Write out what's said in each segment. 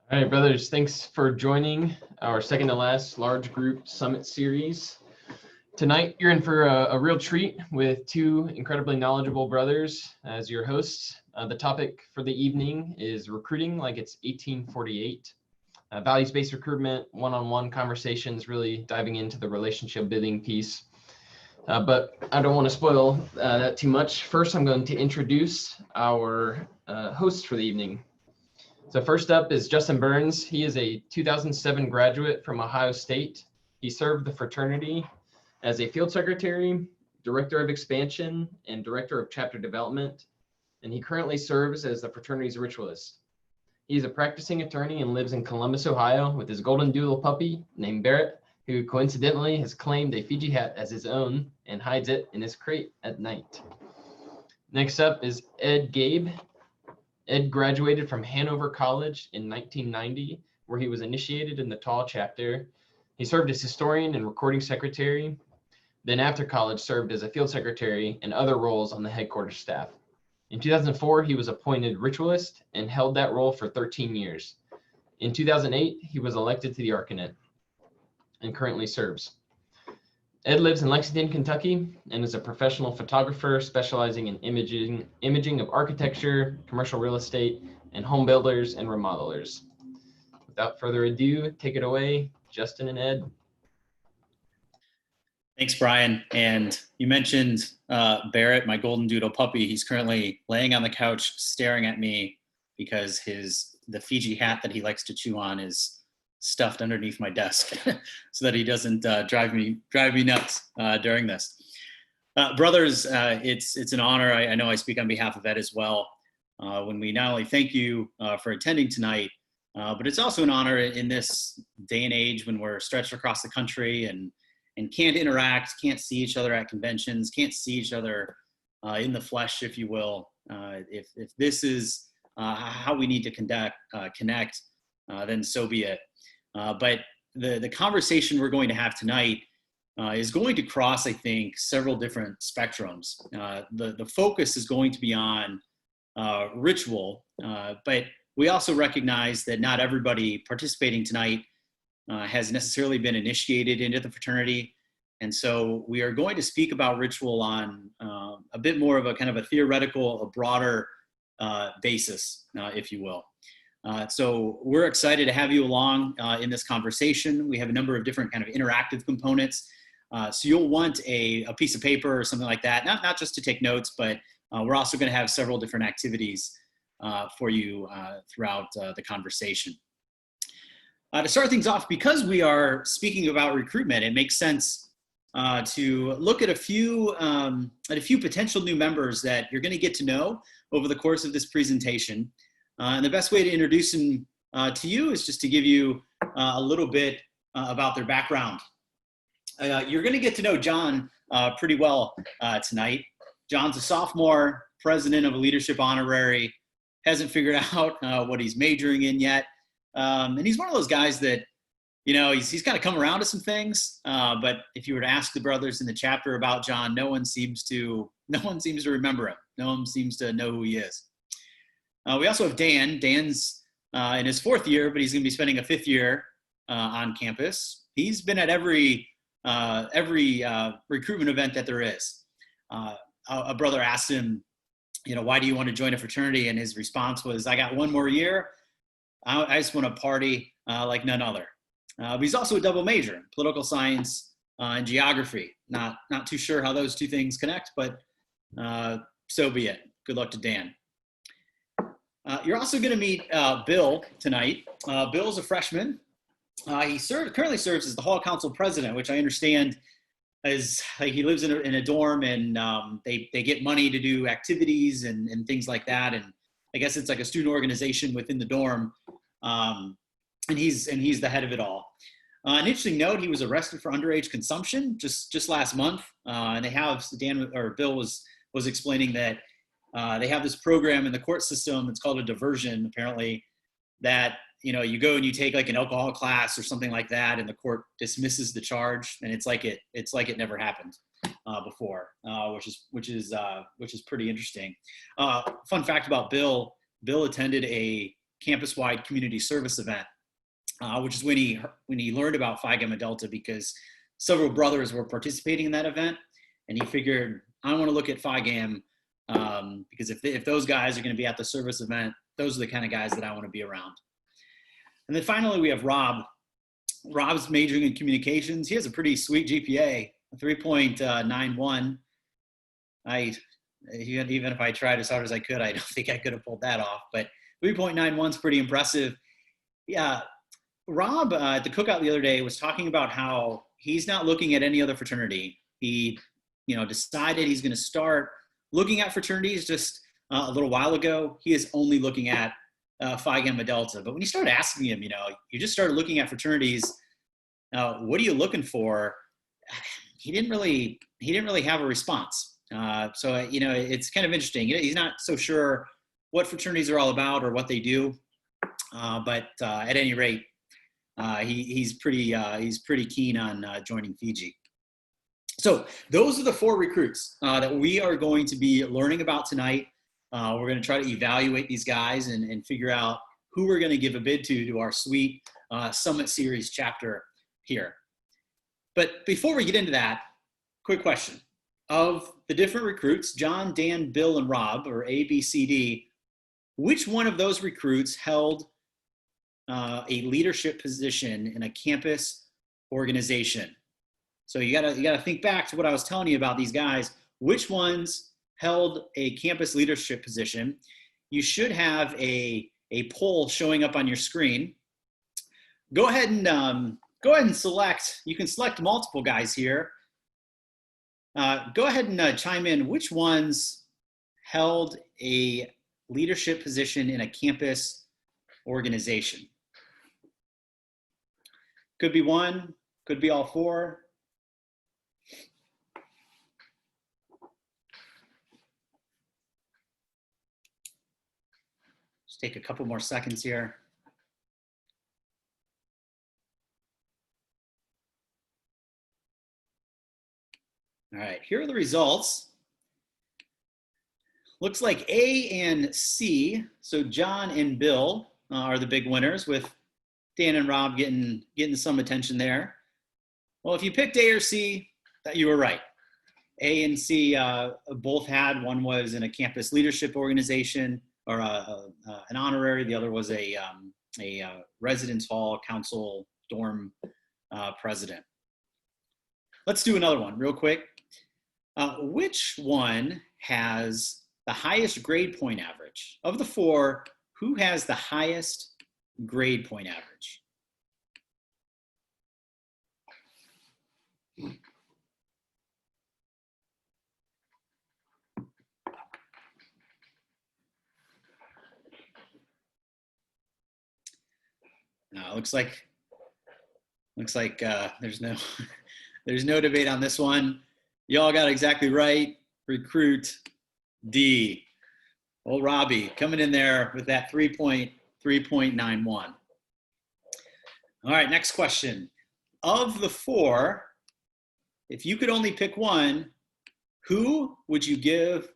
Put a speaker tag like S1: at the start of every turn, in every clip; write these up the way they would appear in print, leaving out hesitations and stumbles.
S1: All right, brothers, thanks for joining our second to last large group summit series. Tonight, you're in for a real treat with two incredibly knowledgeable brothers as your hosts. The topic for the evening is recruiting like it's 1848. Values-based recruitment, one-on-one conversations, really diving into the relationship building piece. But I don't want to spoil that too much. First, I'm going to introduce our hosts for the evening. So first up is Justin Burns. He is a 2007 graduate from Ohio State. He served the fraternity as a field secretary, director of expansion, and director of chapter development. And he currently serves as the fraternity's ritualist. He's a practicing attorney and lives in Columbus, Ohio with his golden doodle puppy named Barrett, who coincidentally has claimed a Fiji hat as his own and hides it in his crate at night. Next up is Ed Gabe. Ed graduated from Hanover College in 1990, where he was initiated in the Tall chapter. He served as historian and recording secretary. Then after college, served as a field secretary and other roles on the headquarters staff. In 2004, he was appointed ritualist and held that role for 13 years. In 2008, he was elected to the Archon and currently serves. Ed lives in Lexington, Kentucky, and is a professional photographer specializing in imaging of architecture, commercial real estate, and home builders and remodelers. Without further ado, take it away, Justin and Ed.
S2: Thanks, Brian. And you mentioned Barrett, my golden doodle puppy. He's currently laying on the couch staring at me because the Fiji hat that he likes to chew on is stuffed underneath my desk so that he doesn't drive me nuts during this. Brothers, it's an honor. I know I speak on behalf of Ed as well when we not only thank you for attending tonight, but it's also an honor in this day and age when we're stretched across the country and can't interact, can't see each other at conventions, can't see each other in the flesh, if you will. If this is how we need to connect, then so be it. But the conversation we're going to have tonight is going to cross, I think, several different spectrums. The focus is going to be on ritual, but we also recognize that not everybody participating tonight has necessarily been initiated into the fraternity. And so we are going to speak about ritual on a bit more of a kind of a theoretical, a broader basis, if you will. So we're excited to have you along in this conversation. We have a number of different kind of interactive components. So you'll want a piece of paper or something like that, not just to take notes, but we're also going to have several different activities for you throughout the conversation. To start things off, because we are speaking about recruitment, it makes sense to look at a few potential new members that you're going to get to know over the course of this presentation. And the best way to introduce them to you is just to give you a little bit about their background. You're going to get to know John pretty well tonight. John's a sophomore, president of a leadership honorary, hasn't figured out what he's majoring in yet. And he's one of those guys that, you know, he's kind of come around to some things. But if you were to ask the brothers in the chapter about John, no one seems to remember him. No one seems to know who he is. We also have Dan. Dan's in his fourth year, but he's going to be spending a fifth year on campus. He's been at every recruitment event that there is. A brother asked him, you know, why do you want to join a fraternity? And his response was, I got one more year. I just want to party like none other. But he's also a double major, political science and geography. Not too sure how those two things connect, but so be it. Good luck to Dan. You're also going to meet Bill tonight. Bill's a freshman. He currently serves as the Hall Council president, which I understand is like he lives in a dorm and they get money to do activities and things like that. And I guess it's like a student organization within the dorm. And he's the head of it all. An interesting note, he was arrested for underage consumption just last month. And they have, Bill was explaining that they have this program in the court system. It's called a diversion, apparently, that, you know, you go and you take like an alcohol class or something like that, and the court dismisses the charge, and it's like it never happened before, which is pretty interesting. Fun fact about Bill attended a campus-wide community service event, which is when he learned about Phi Gamma Delta, because several brothers were participating in that event, and he figured, I want to look at Phi Gam, because if those guys are going to be at the service event, those are the kind of guys that I want to be around. And then finally, we have Rob. Rob's majoring in communications. He has a pretty sweet GPA, a 3.91. Even if I tried as hard as I could, I don't think I could have pulled that off, but 3.91 is pretty impressive. Yeah, Rob at the cookout the other day was talking about how he's not looking at any other fraternity. He, decided he's going to start looking at fraternities just a little while ago. He is only looking at Phi Gamma Delta. But when you started asking him, you just started looking at fraternities, what are you looking for? He didn't really have a response. So it's kind of interesting. He's not so sure what fraternities are all about or what they do. But at any rate, he's pretty keen on joining Fiji. So those are the 4 recruits that we are going to be learning about tonight. We're going to try to evaluate these guys and figure out who we're going to give a bid to our sweet Summit Series chapter here. But before we get into that, quick question. Of the different recruits, John, Dan, Bill, and Rob, or A, B, C, D, which one of those recruits held a leadership position in a campus organization? So you gotta think back to what I was telling you about these guys. Which ones held a campus leadership position? You should have a poll showing up on your screen. Go ahead and select. You can select multiple guys here. Go ahead and chime in. Which ones held a leadership position in a campus organization? Could be one. Could be all 4. Take a couple more seconds here. All right, here are the results. Looks like A and C, so John and Bill are the big winners, with Dan and Rob getting some attention there. Well, if you picked A or C, that you were right. A and C both had. One was in a campus leadership organization, or an honorary. The other was a residence hall council dorm president. Let's do another one real quick. Which one has the highest grade point average? Of the 4, who has the highest grade point average? Looks like there's no debate on this one. Y'all got exactly right. Recruit D. Old Robbie coming in there with that 3.91. All right, next question. Of the 4, if you could only pick one, who would you give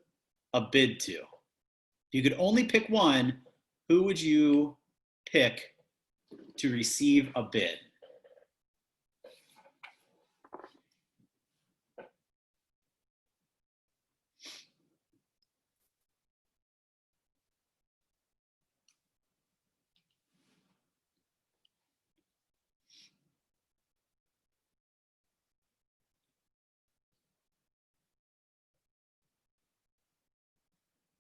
S2: a bid to? If you could only pick one, who would you pick to receive a bid?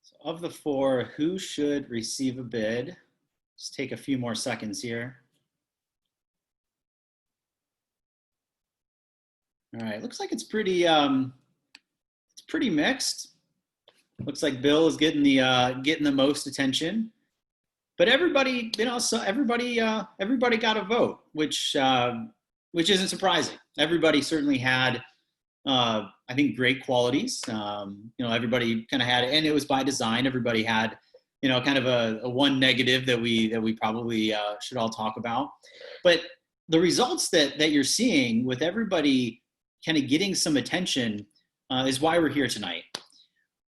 S2: So of the 4, who should receive a bid? Just take a few more seconds here. All right, looks like it's pretty mixed. Looks like Bill is getting the most attention, but everybody, everybody got a vote, which isn't surprising. Everybody certainly had, I think, great qualities. Everybody kind of had, and it was by design. Everybody had, kind of a one negative that we probably should all talk about. But the results that you're seeing with everybody kind of getting some attention is why we're here tonight.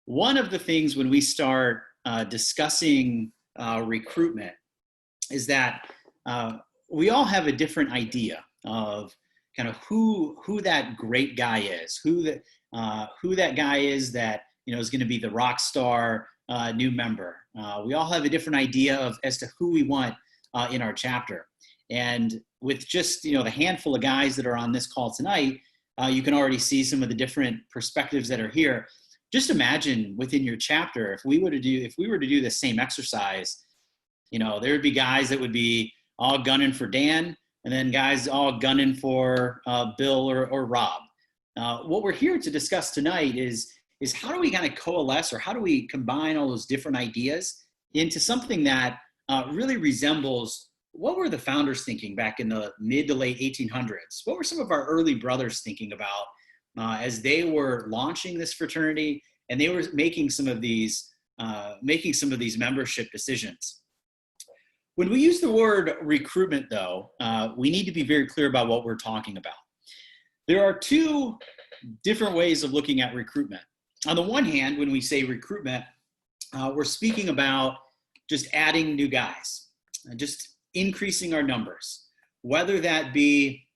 S2: One of the things when we start discussing recruitment is that we all have a different idea of kind of who that great guy is, who that guy is that is going to be the rock star new member. We all have a different idea as to who we want in our chapter. And with just the handful of guys that are on this call tonight, you can already see some of the different perspectives that are here. Just imagine within your chapter, if we were to do the same exercise, there would be guys that would be all gunning for Dan, and then guys all gunning for Bill or Rob. What we're here to discuss tonight is how do we kind of coalesce, or how do we combine all those different ideas into something that really resembles what were the founders thinking back in the mid to late 1800s? What were some of our early brothers thinking about as they were launching this fraternity, and they were making some of these membership decisions? When we use the word recruitment, though, we need to be very clear about what we're talking about. There are two different ways of looking at recruitment. On the one hand, when we say recruitment, we're speaking about just adding new guys, just increasing our numbers, whether that be,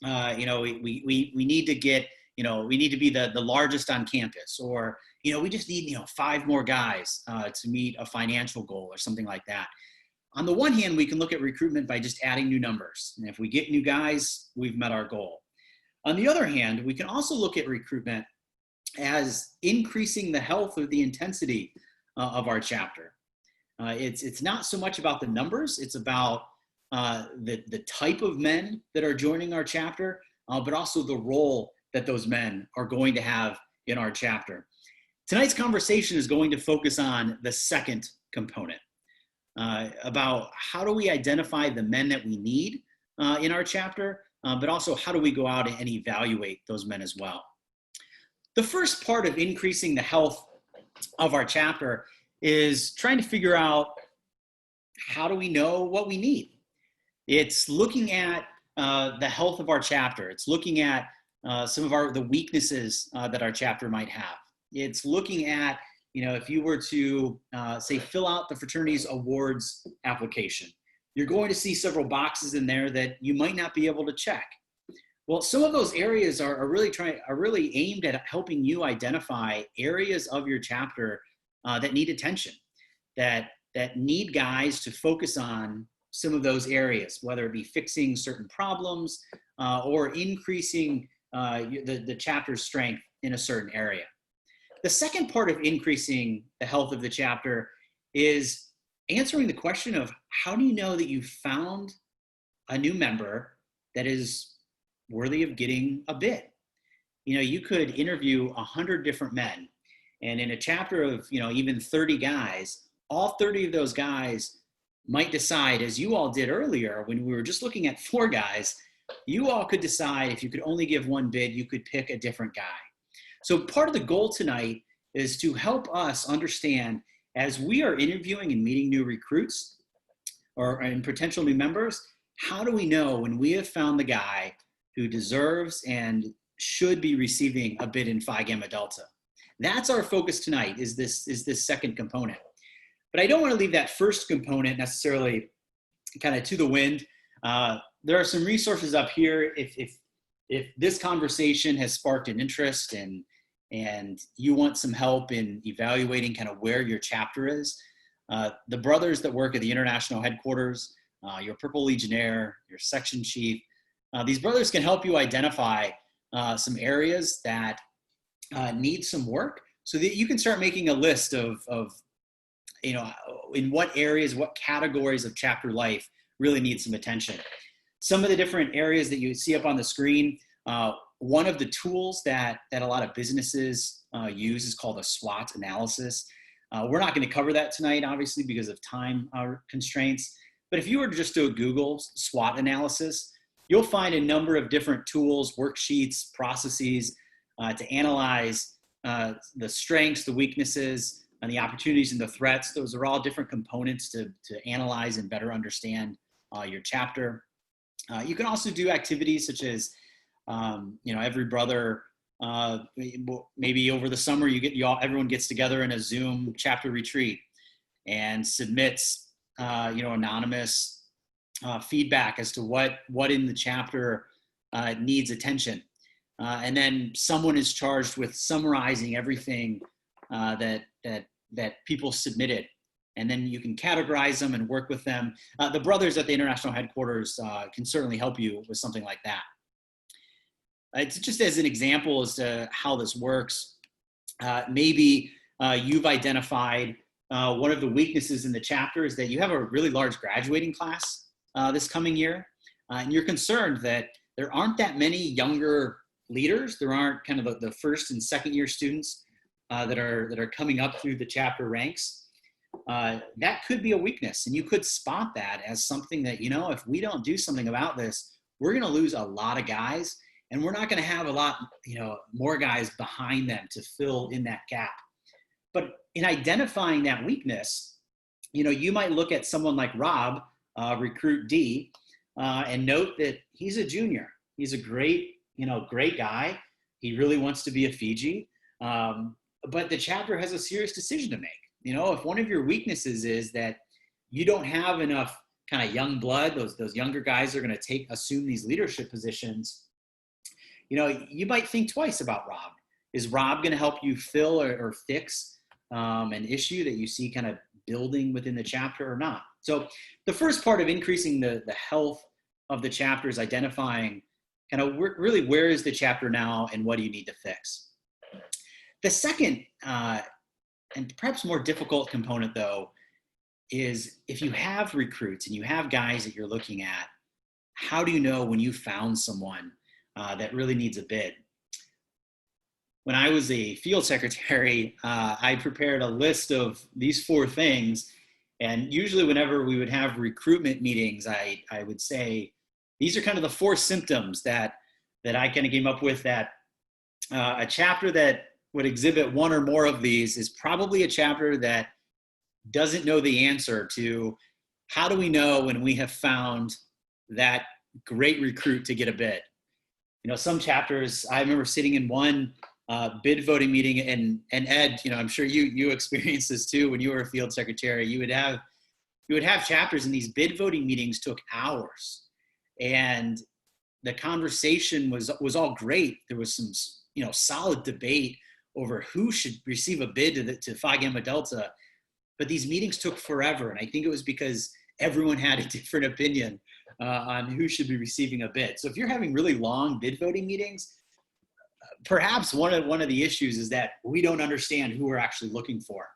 S2: we need to get, we need to be the largest on campus, or, we just need, 5 more guys to meet a financial goal or something like that. On the one hand, we can look at recruitment by just adding new numbers. And if we get new guys, we've met our goal. On the other hand, we can also look at recruitment as increasing the health or the intensity of our chapter. It's not so much about the numbers, it's about the type of men that are joining our chapter, but also the role that those men are going to have in our chapter. Tonight's conversation is going to focus on the second component, about how do we identify the men that we need in our chapter, but also how do we go out and evaluate those men as well. The first part of increasing the health of our chapter is trying to figure out, how do we know what we need? It's looking at the health of our chapter. It's looking at some of the weaknesses that our chapter might have. It's looking at, if you were to say fill out the fraternity's awards application, you're going to see several boxes in there that you might not be able to check. Well, some of those areas are really aimed at helping you identify areas of your chapter that need attention, that need guys to focus on some of those areas, whether it be fixing certain problems or increasing the chapter's strength in a certain area. The second part of increasing the health of the chapter is answering the question of, how do you know that you found a new member that is worthy of getting a bid? You could interview 100 different men, and in a chapter of, even 30 guys, all 30 of those guys might decide, as you all did earlier, when we were just looking at 4 guys, you all could decide if you could only give one bid, you could pick a different guy. So part of the goal tonight is to help us understand, as we are interviewing and meeting new recruits and potential new members, how do we know when we have found the guy who deserves and should be receiving a bid in Phi Gamma Delta? That's our focus tonight, is this second component. But I don't want to leave that first component necessarily kind of to the wind. There are some resources up here. If this conversation has sparked an interest and you want some help in evaluating kind of where your chapter is, the brothers that work at the international headquarters, your Purple Legionnaire, your section chief, these brothers can help you identify some areas that need some work, so that you can start making a list of in what areas, what categories of chapter life really need some attention. Some of the different areas that you see up on the screen, one of the tools that a lot of businesses use is called a SWOT analysis. We're not going to cover that tonight, obviously, because of time constraints. But if you were to just do a Google SWOT analysis, you'll find a number of different tools, worksheets, processes to analyze the strengths, the weaknesses, and the opportunities and the threats. Those are all different components to analyze and better understand your chapter. You can also do activities such as, every brother, maybe over the summer, everyone gets together in a Zoom chapter retreat and submits anonymous feedback as to what in the chapter needs attention. And then someone is charged with summarizing everything that people submitted. And then you can categorize them and work with them. The brothers at the international headquarters can certainly help you with something like that. It's just as an example as to how this works. Maybe you've identified one of the weaknesses in the chapter is that you have a really large graduating class this coming year. And you're concerned that there aren't that many younger leaders. There aren't kind of the first and second year students that are coming up through the chapter ranks. That could be a weakness, and you could spot that as something that, if we don't do something about this, we're going to lose a lot of guys, and we're not going to have a lot, more guys behind them to fill in that gap. But in identifying that weakness, you might look at someone like Rob, Recruit D, and note that he's a junior. He's a great guy. He really wants to be a Fiji, but the chapter has a serious decision to make. If one of your weaknesses is that you don't have enough kind of young blood, those younger guys are going to assume these leadership positions, you might think twice about Rob. Is Rob going to help you fill or fix an issue that you see kind of building within the chapter or not? So the first part of increasing the health of the chapter is identifying kind of really where is the chapter now and what do you need to fix. The second, and perhaps more difficult component though, is if you have recruits and you have guys that you're looking at, how do you know when you found someone that really needs a bid? When I was a field secretary, I prepared a list of these 4 things. And usually whenever we would have recruitment meetings, I would say, these are kind of the 4 symptoms that I kind of came up with, that a chapter that would exhibit one or more of these is probably a chapter that doesn't know the answer to how do we know when we have found that great recruit to get a bid. Some chapters, I remember sitting in one bid voting meeting, and Ed, I'm sure you experienced this too when you were a field secretary. You would have chapters, and these bid voting meetings took hours, and the conversation was all great. There was some solid debate over who should receive a bid to Phi Gamma Delta, but these meetings took forever, and I think it was because everyone had a different opinion on who should be receiving a bid. So if you're having really long bid voting meetings, perhaps one of the issues is that we don't understand who we're actually looking for.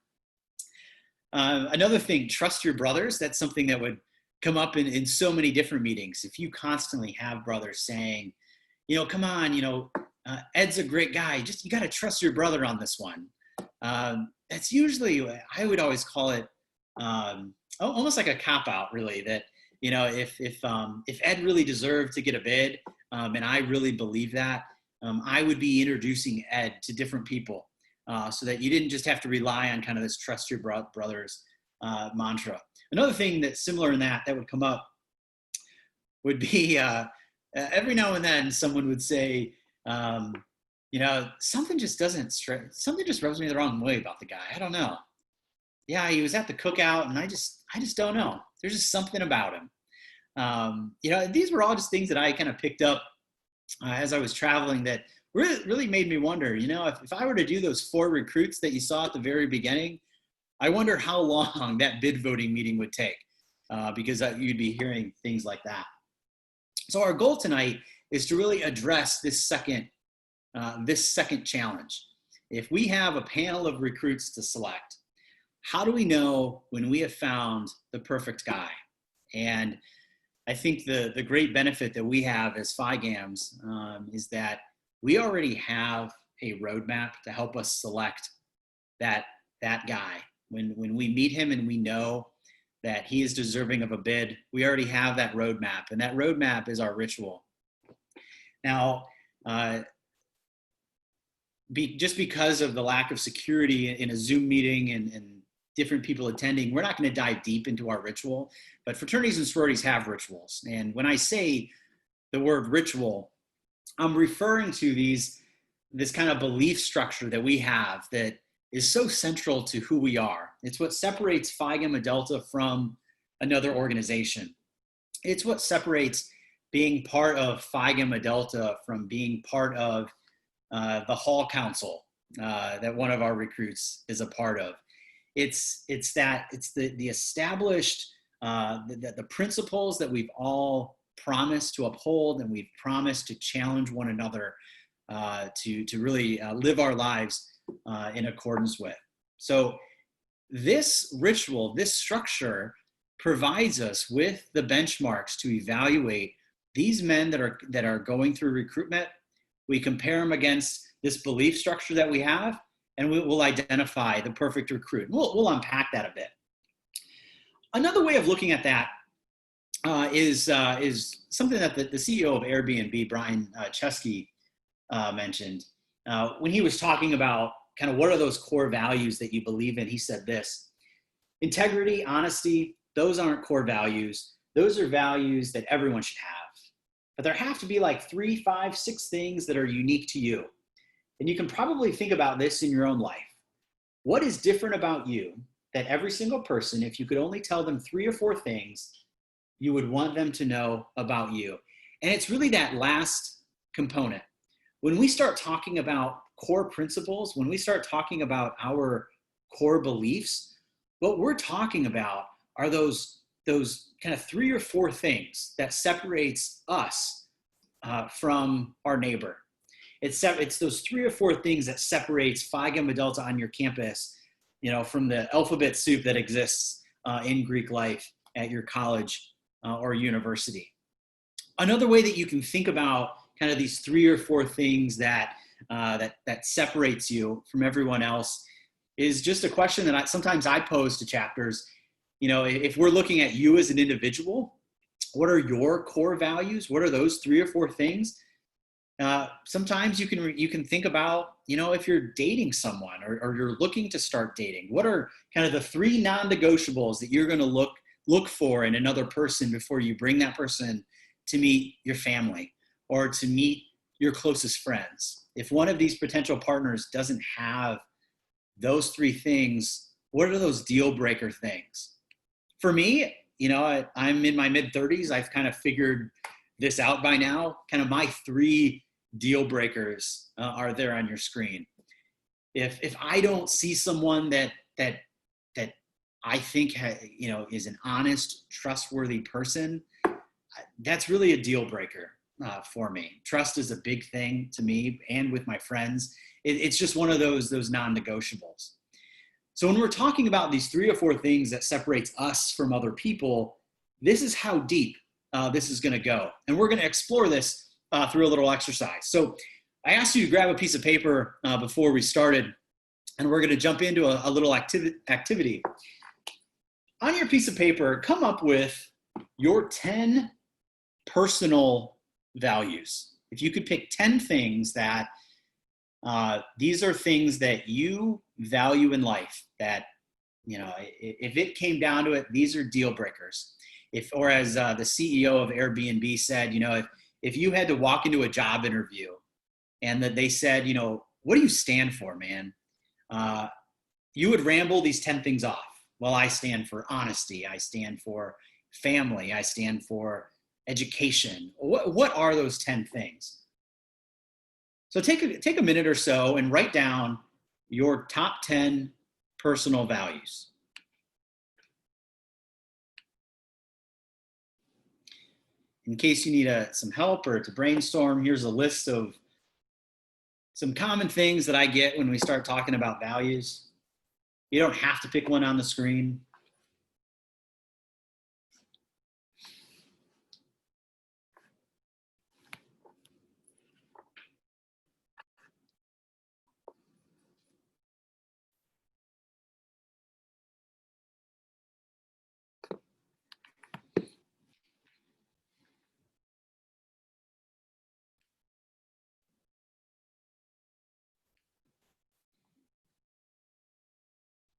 S2: Another thing, trust your brothers. That's something that would come up in so many different meetings. If you constantly have brothers saying, come on, Ed's a great guy, you got to trust your brother on this one. That's usually, I would always call it almost like a cop-out, really, that, if Ed really deserved to get a bid, and I really believe that, I would be introducing Ed to different people so that you didn't just have to rely on kind of this trust your brothers mantra. Another thing that's similar in that would come up would be every now and then someone would say, something just rubs me the wrong way about the guy. I don't know. Yeah, he was at the cookout and I just don't know. There's just something about him. These were all just things that I kind of picked up as I was traveling that really made me wonder, if I were to do those 4 recruits that you saw at the very beginning, I wonder how long that bid voting meeting would take because you'd be hearing things like that. So our goal tonight is to really address this second challenge. If we have a panel of recruits to select, how do we know when we have found the perfect guy? And I think the great benefit that we have as Phi Gams is that we already have a roadmap to help us select that guy. When we meet him and we know that he is deserving of a bid, we already have that roadmap, and that roadmap is our ritual. Now, just because of the lack of security in a Zoom meeting and different people attending, we're not going to dive deep into our ritual, but fraternities and sororities have rituals. And when I say the word ritual, I'm referring to this kind of belief structure that we have that is so central to who we are. It's what separates Phi Gamma Delta from another organization. It's what separates being part of Phi Gamma Delta from being part of the Hall Council that one of our recruits is a part of. It's the established the principles that we've all promised to uphold, and we've promised to challenge one another to really live our lives in accordance with. So this ritual, this structure provides us with the benchmarks to evaluate these men that are going through recruitment. We compare them against this belief structure that we have, and we'll identify the perfect recruit. We'll unpack that a bit. Another way of looking at that is something that the CEO of Airbnb, Brian Chesky, mentioned when he was talking about kind of what are those core values that you believe in. He said this: integrity, honesty, those aren't core values. Those are values that everyone should have. But there have to be like 3, 5, 6 things that are unique to you. And you can probably think about this in your own life. What is different about you that every single person, if you could only tell them 3 or 4 things, you would want them to know about you? And it's really that last component. When we start talking about core principles, when we start talking about our core beliefs, what we're talking about are those kind of 3 or 4 things that separates us from our neighbor. It's those 3 or 4 things that separates Phi Gamma Delta on your campus, from the alphabet soup that exists in Greek life at your college or university. Another way that you can think about kind of these 3 or 4 things that separates you from everyone else is just a question that sometimes I pose to chapters. If we're looking at you as an individual, what are your core values? What are those 3 or 4 things? Sometimes you can think about, if you're dating someone or you're looking to start dating, what are kind of the 3 non-negotiables that you're going to look for in another person before you bring that person to meet your family or to meet your closest friends? If one of these potential partners doesn't have those 3 things, what are those deal breaker things? For me, I'm in my mid-30s. I've kind of figured this out by now. Kind of my 3 deal breakers are there on your screen. If I don't see someone that I think is an honest, trustworthy person, that's really a deal breaker for me. Trust is a big thing to me and with my friends. It's just one of those non-negotiables. So when we're talking about these 3 or 4 things that separates us from other people, this is how deep this is going to go. And we're going to explore this through a little exercise. So I asked you to grab a piece of paper before we started, and we're going to jump into a little activity. On your piece of paper, come up with your 10 personal values. If you could pick 10 things that these are things that you value in life, that, if it came down to it, these are deal breakers. Or as the CEO of Airbnb said, if you had to walk into a job interview and that they said, what do you stand for, man? You would ramble these 10 things off. Well, I stand for honesty. I stand for family. I stand for education. What are those 10 things? So take a minute or so and write down your top 10 personal values. In case you need some help or to brainstorm, here's a list of some common things that I get when we start talking about values. You don't have to pick one on the screen.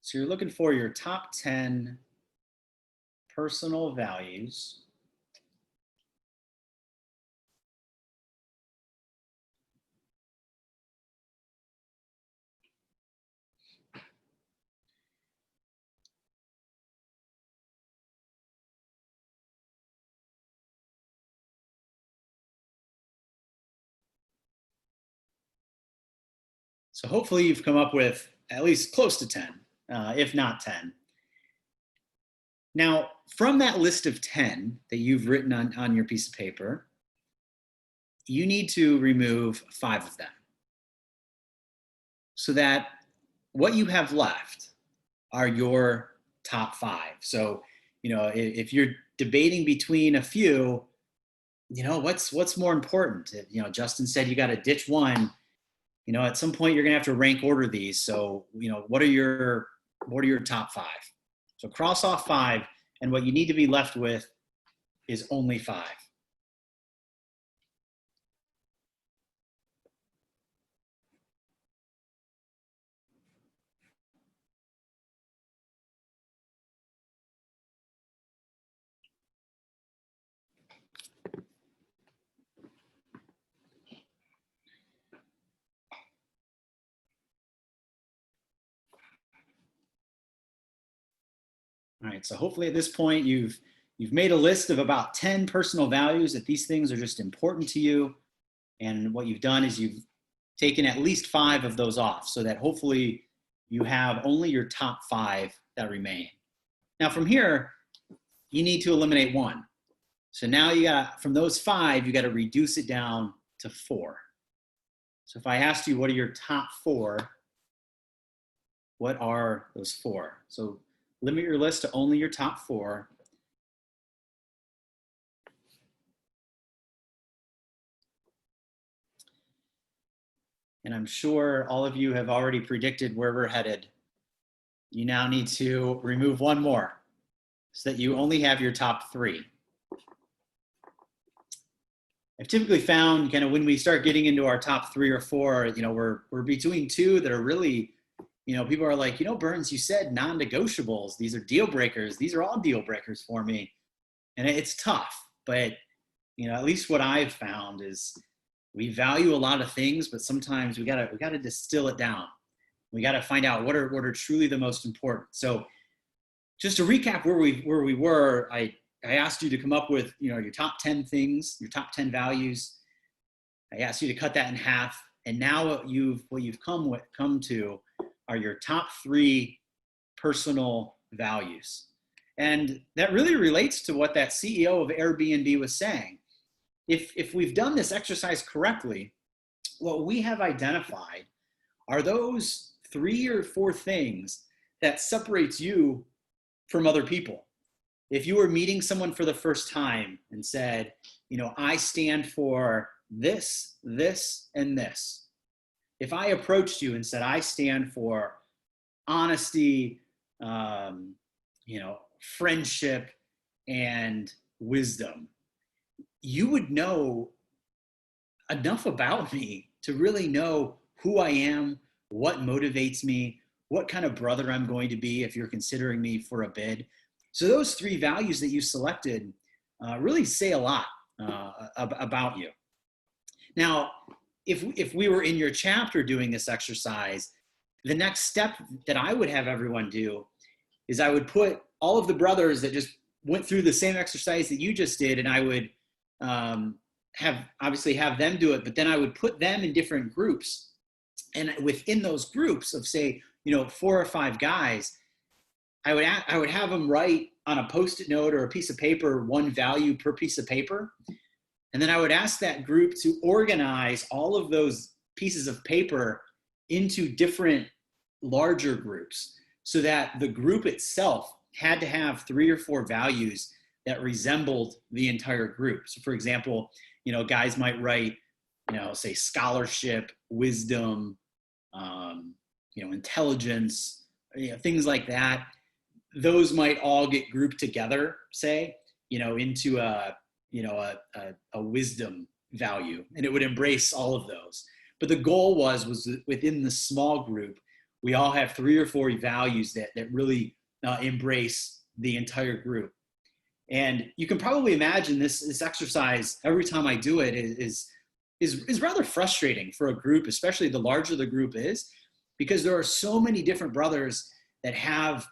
S2: So you're looking for your top 10 personal values. So hopefully you've come up with at least close to 10, if not 10. Now, from that list of 10 that you've written on your piece of paper, you need to remove 5 of them, so that what you have left are your top 5. So, if you're debating between a few, what's more important? Justin said you got to ditch one. At some point you're gonna have to rank order these. So, what are your top 5? So cross off 5, and what you need to be left with is only 5. All right, so hopefully at this point you've made a list of about 10 personal values, that these things are just important to you. And what you've done is you've taken at least 5 of those off, so that hopefully you have only your top 5 that remain. Now from here, you need to eliminate 1. So now from those 5, you got to reduce it down to 4. So if I asked you, what are your top 4? What are those 4? So limit your list to only your top 4. And I'm sure all of you have already predicted where we're headed. You now need to remove 1 more, so that you only have your top 3. I've typically found kind of when we start getting into our top 3 or 4, we're between 2 that are really, people are like, Burns, you said non-negotiables. These are deal breakers. These are all deal breakers for me. And it's tough, but, at least what I've found is we value a lot of things, but sometimes we gotta distill it down. We gotta find out what are truly the most important. So just to recap where we were, I asked you to come up with, your top 10 things, your top 10 values. I asked you to cut that in half. And now what you've come to are your top 3 personal values. And that really relates to what that CEO of Airbnb was saying. If we've done this exercise correctly, what we have identified are those 3 or 4 things that separates you from other people. If you were meeting someone for the first time and said, I stand for this, this, and this. If I approached you and said, I stand for honesty, friendship, and wisdom, you would know enough about me to really know who I am, what motivates me, what kind of brother I'm going to be if you're considering me for a bid. So those 3 values that you selected really say a lot about you. Now, if we were in your chapter doing this exercise, the next step that I would have everyone do is I would put all of the brothers that just went through the same exercise that you just did, and I would have them do it, but then I would put them in different groups. And within those groups of, say, 4 or 5 guys, I would have them write on a Post-it note or a piece of paper 1 value per piece of paper. And then I would ask that group to organize all of those pieces of paper into different larger groups, so that the group itself had to have 3 or 4 values that resembled the entire group. So for example, guys might write, say scholarship, wisdom, intelligence, things like that. Those might all get grouped together, say, into a wisdom value, and it would embrace all of those. But the goal was within the small group, we all have 3 or 4 values that really embrace the entire group. And you can probably imagine this exercise, every time I do it, is rather frustrating for a group, especially the larger the group is, because there are so many different brothers that have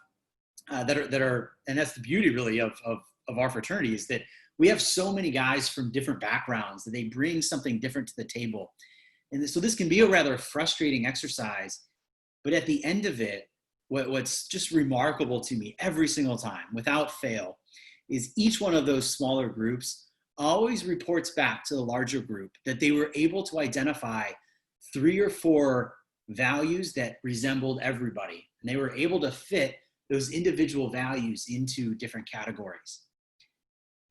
S2: that are, and that's the beauty really of our fraternity, is that we have so many guys from different backgrounds that they bring something different to the table. And so this can be a rather frustrating exercise, but at the end of it, what's just remarkable to me every single time, without fail, is each one of those smaller groups always reports back to the larger group that they were able to identify 3 or 4 values that resembled everybody. And they were able to fit those individual values into different categories.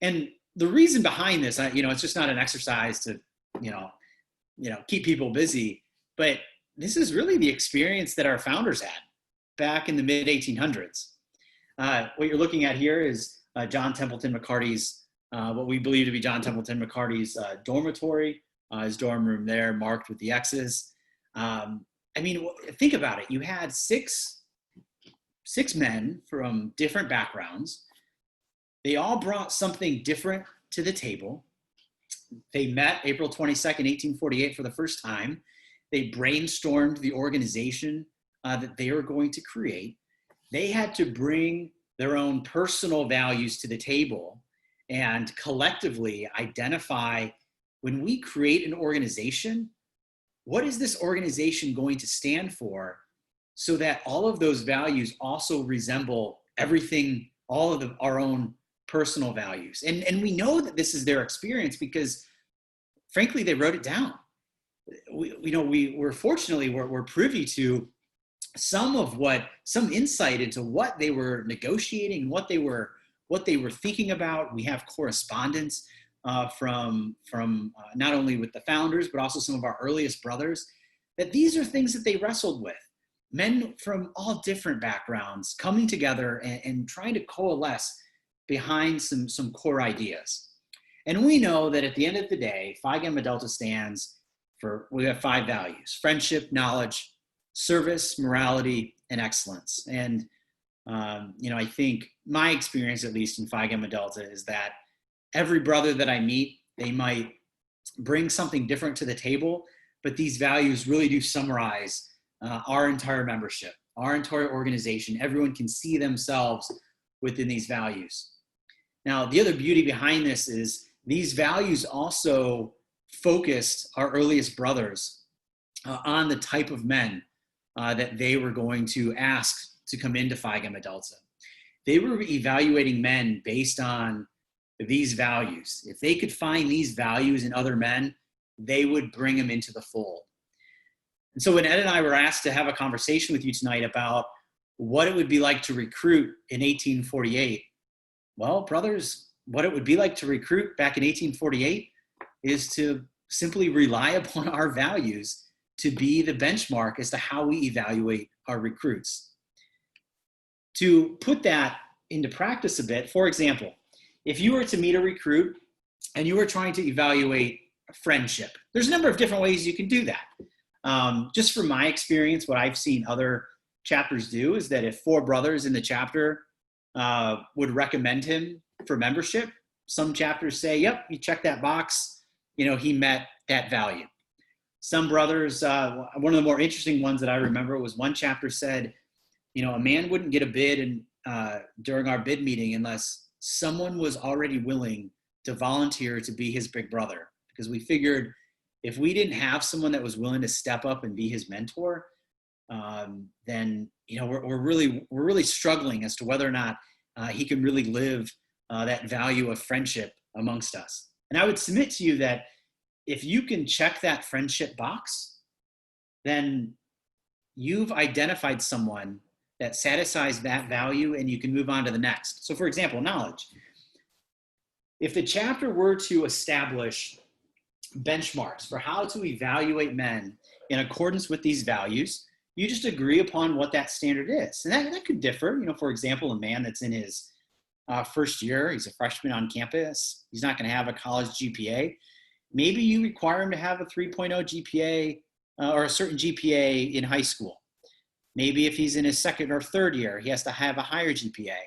S2: And the reason behind this, it's just not an exercise to, keep people busy, but this is really the experience that our founders had back in the mid 1800s. What you're looking at here is John Templeton McCarty's, what we believe to be John Templeton McCarty's dormitory, his dorm room there marked with the X's. Think about it. You had six men from different backgrounds. They all brought something different to the table. They met April 22nd, 1848 for the first time. They brainstormed the organization that they were going to create. They had to bring their own personal values to the table and collectively identify, when we create an organization, what is this organization going to stand for, so that all of those values also resemble everything, all of our own personal values. And we know that this is their experience because, frankly, they wrote it down. We're fortunately privy to some insight into what they were negotiating, what they were thinking about. We have correspondence from not only with the founders, but also some of our earliest brothers, that these are things that they wrestled with. Men from all different backgrounds coming together and trying to coalesce behind some core ideas. And we know that at the end of the day, Phi Gamma Delta stands for, we have 5 values: friendship, knowledge, service, morality, and excellence. And, I think my experience, at least in Phi Gamma Delta, is that every brother that I meet, they might bring something different to the table, but these values really do summarize our entire membership, our entire organization. Everyone can see themselves within these values. Now, the other beauty behind this is these values also focused our earliest brothers on the type of men that they were going to ask to come into Phi Gamma Delta. They were evaluating men based on these values. If they could find these values in other men, they would bring them into the fold. And so when Ed and I were asked to have a conversation with you tonight about what it would be like to recruit in 1848, well, brothers, what it would be like to recruit back in 1848 is to simply rely upon our values to be the benchmark as to how we evaluate our recruits. To put that into practice a bit, for example, if you were to meet a recruit and you were trying to evaluate friendship, there's a number of different ways you can do that. Just from my experience, what I've seen other chapters do is that if 4 brothers in the chapter would recommend him for membership, some chapters say, yep, you check that box, he met that value. Some brothers, one of the more interesting ones that I remember was one chapter said, a man wouldn't get a bid during our bid meeting unless someone was already willing to volunteer to be his big brother. Because we figured if we didn't have someone that was willing to step up and be his mentor, then we're really struggling as to whether or not he can really live that value of friendship amongst us. And I would submit to you that if you can check that friendship box, then you've identified someone that satisfies that value and you can move on to the next. So for example, knowledge. If the chapter were to establish benchmarks for how to evaluate men in accordance with these values, you just agree upon what that standard is. And that could differ. For example, a man that's in his first year, he's a freshman on campus, he's not going to have a college GPA. Maybe you require him to have a 3.0 GPA or a certain GPA in high school. Maybe if he's in his second or third year, he has to have a higher GPA.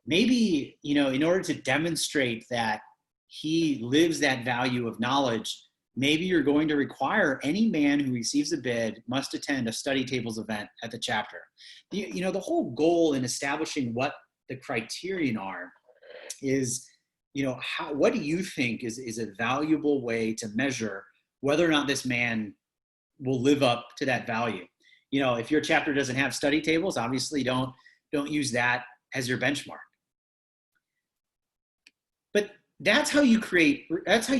S2: Maybe, in order to demonstrate that he lives that value of knowledge, maybe you're going to require any man who receives a bid must attend a study tables event at the chapter. The whole goal in establishing what the criterion are is, what do you think is a valuable way to measure whether or not this man will live up to that value. You know, if your chapter doesn't have study tables, obviously don't use that as your benchmark. But that's how you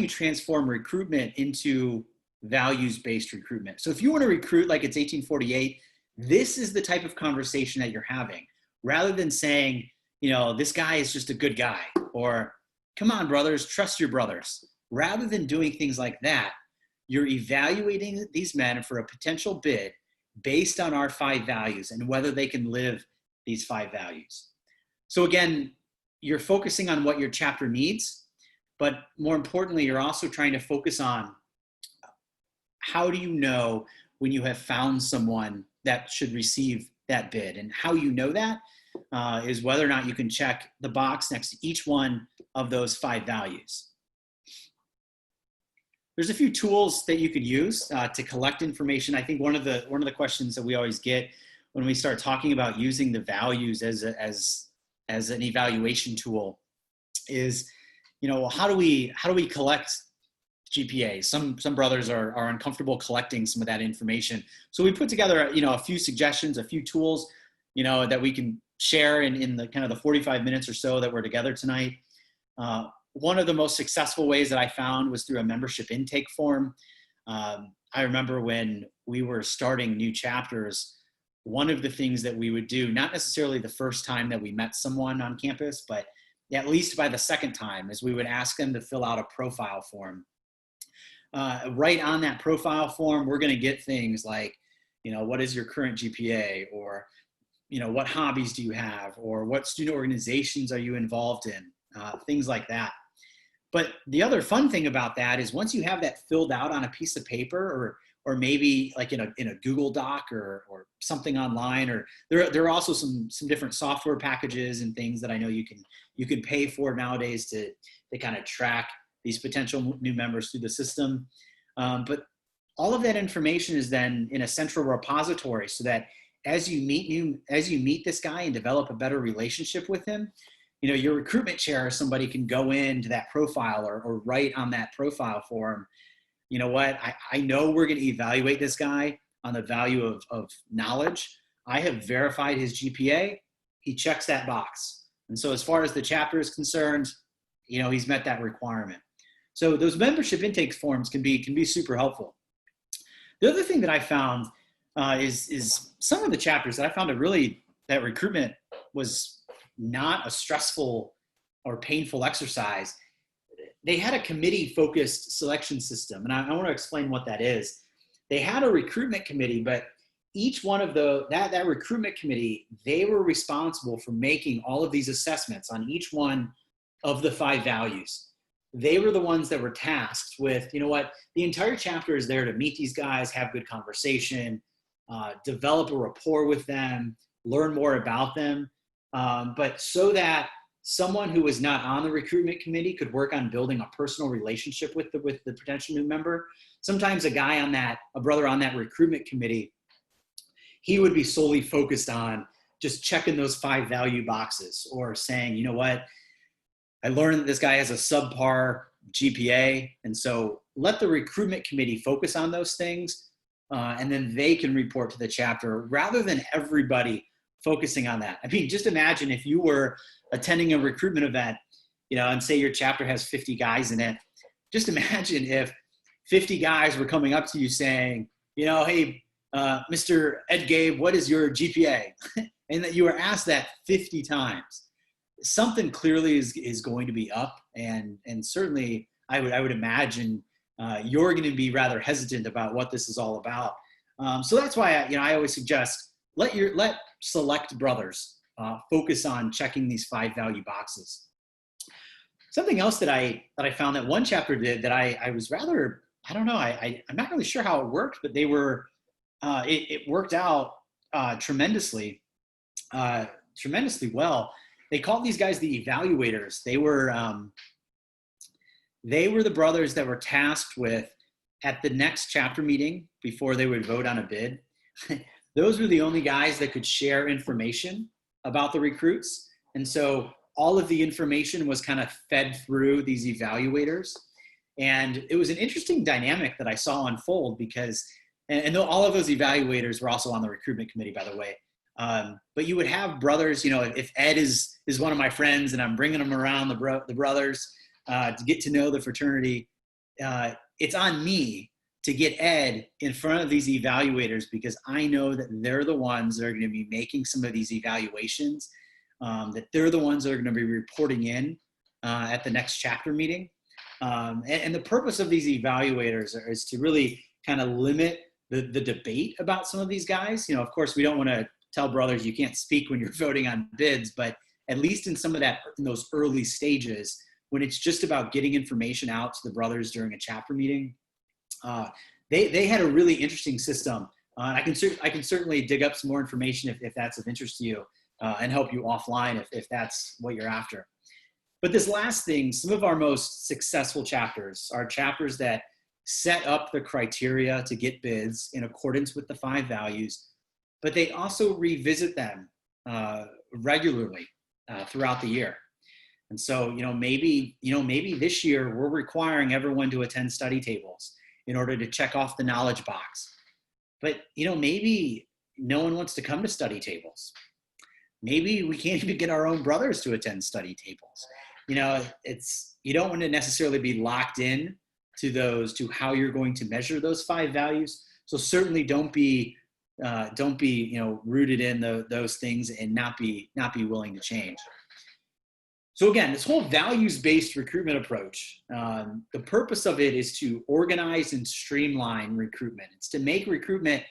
S2: transform recruitment into values-based recruitment. So if you want to recruit like it's 1848, this is the type of conversation that you're having, rather than saying, you know, this guy is just a good guy, or come on, brothers, trust your brothers. Rather than doing things like that, you're evaluating these men for a potential bid based on our 5 values and whether they can live these 5 values. So again, you're focusing on what your chapter needs, but more importantly, you're also trying to focus on how do you know when you have found someone that should receive that bid. And how you know that is whether or not you can check the box next to each one of those 5 values. There's a few tools that you could use to collect information. I think one of the questions that we always get when we start talking about using the values as an evaluation tool is, you know, how do we collect GPA? Some brothers are uncomfortable collecting some of that information. So we put together, you know, a few suggestions, a few tools, you know, that we can share in the kind of the 45 minutes or so that we're together tonight. One of the most successful ways that I found was through a membership intake form. I remember when we were starting new chapters, one of the things that we would do, not necessarily the first time that we met someone on campus, but at least by the second time, is we would ask them to fill out a profile form. Right on that profile form, we're going to get things like, you know, what is your current GPA, or, you know, what hobbies do you have, or what student organizations are you involved in, things like that. But the other fun thing about that is once you have that filled out on a piece of paper, or maybe like in a Google Doc or something online, or there are also some different software packages and things that I know you can pay for nowadays to kind of track these potential new members through the system. But all of that information is then in a central repository, so that as you meet this guy and develop a better relationship with him, you know, your recruitment chair or somebody can go into that profile or write on that profile form, you know what, I know we're going to evaluate this guy on the value of knowledge. I have verified his GPA. He checks that box. And so as far as the chapter is concerned, you know, he's met that requirement. So those membership intake forms can be super helpful. The other thing that I found is some of the chapters that I found that recruitment was not a stressful or painful exercise. They had a committee-focused selection system, and I want to explain what that is. They had a recruitment committee, but each one of that recruitment committee, they were responsible for making all of these assessments on each one of the 5 values. They were the ones that were tasked with, you know what, the entire chapter is there to meet these guys, have good conversation, develop a rapport with them, learn more about them. But so that someone who was not on the recruitment committee could work on building a personal relationship with the potential new member. Sometimes a brother on that recruitment committee, he would be solely focused on just checking those 5 value boxes, or saying, you know what, I learned that this guy has a subpar GPA, and so let the recruitment committee focus on those things, and then they can report to the chapter, rather than everybody focusing on that. I mean, just imagine if you were attending a recruitment event, you know, and say your chapter has 50 guys in it. Just imagine if 50 guys were coming up to you saying, you know, hey, Mr. Ed Gabe, what is your GPA? And that you were asked that 50 times. Something clearly is going to be up, and certainly I would imagine you're going to be rather hesitant about what this is all about. So that's why I always suggest let select brothers focus on checking these 5 value boxes. Something else that I found that one chapter did that I was rather, I don't know, I'm not really sure how it worked, but they were it worked out tremendously well. They called these guys the evaluators. They were the brothers that were tasked with, at the next chapter meeting before they would vote on a bid, those were the only guys that could share information about the recruits. And so all of the information was kind of fed through these evaluators. And it was an interesting dynamic that I saw unfold because, and all of those evaluators were also on the recruitment committee, by the way. But you would have brothers, if Ed is one of my friends and I'm bringing them around the brothers to get to know the fraternity, it's on me to get Ed in front of these evaluators because I know that they're the ones that are going to be making some of these evaluations, that they're the ones that are going to be reporting in at the next chapter meeting. And the purpose of these evaluators is to really kind of limit the debate about some of these guys. Of course, we don't want to tell brothers you can't speak when you're voting on bids, but at least in those early stages, when it's just about getting information out to the brothers during a chapter meeting, they had a really interesting system. I can certainly dig up some more information if that's of interest to you, and help you offline if that's what you're after. But this last thing, some of our most successful chapters are chapters that set up the criteria to get bids in accordance with the 5 values, but they also revisit them regularly throughout the year. And so, maybe this year we're requiring everyone to attend study tables in order to check off the knowledge box. But, maybe no one wants to come to study tables. Maybe we can't even get our own brothers to attend study tables. You don't want to necessarily be locked in to how you're going to measure those 5 values. So certainly don't be rooted in those things and not be willing to change. So again, this whole values-based recruitment approach, the purpose of it is to organize and streamline recruitment. It's to make recruitment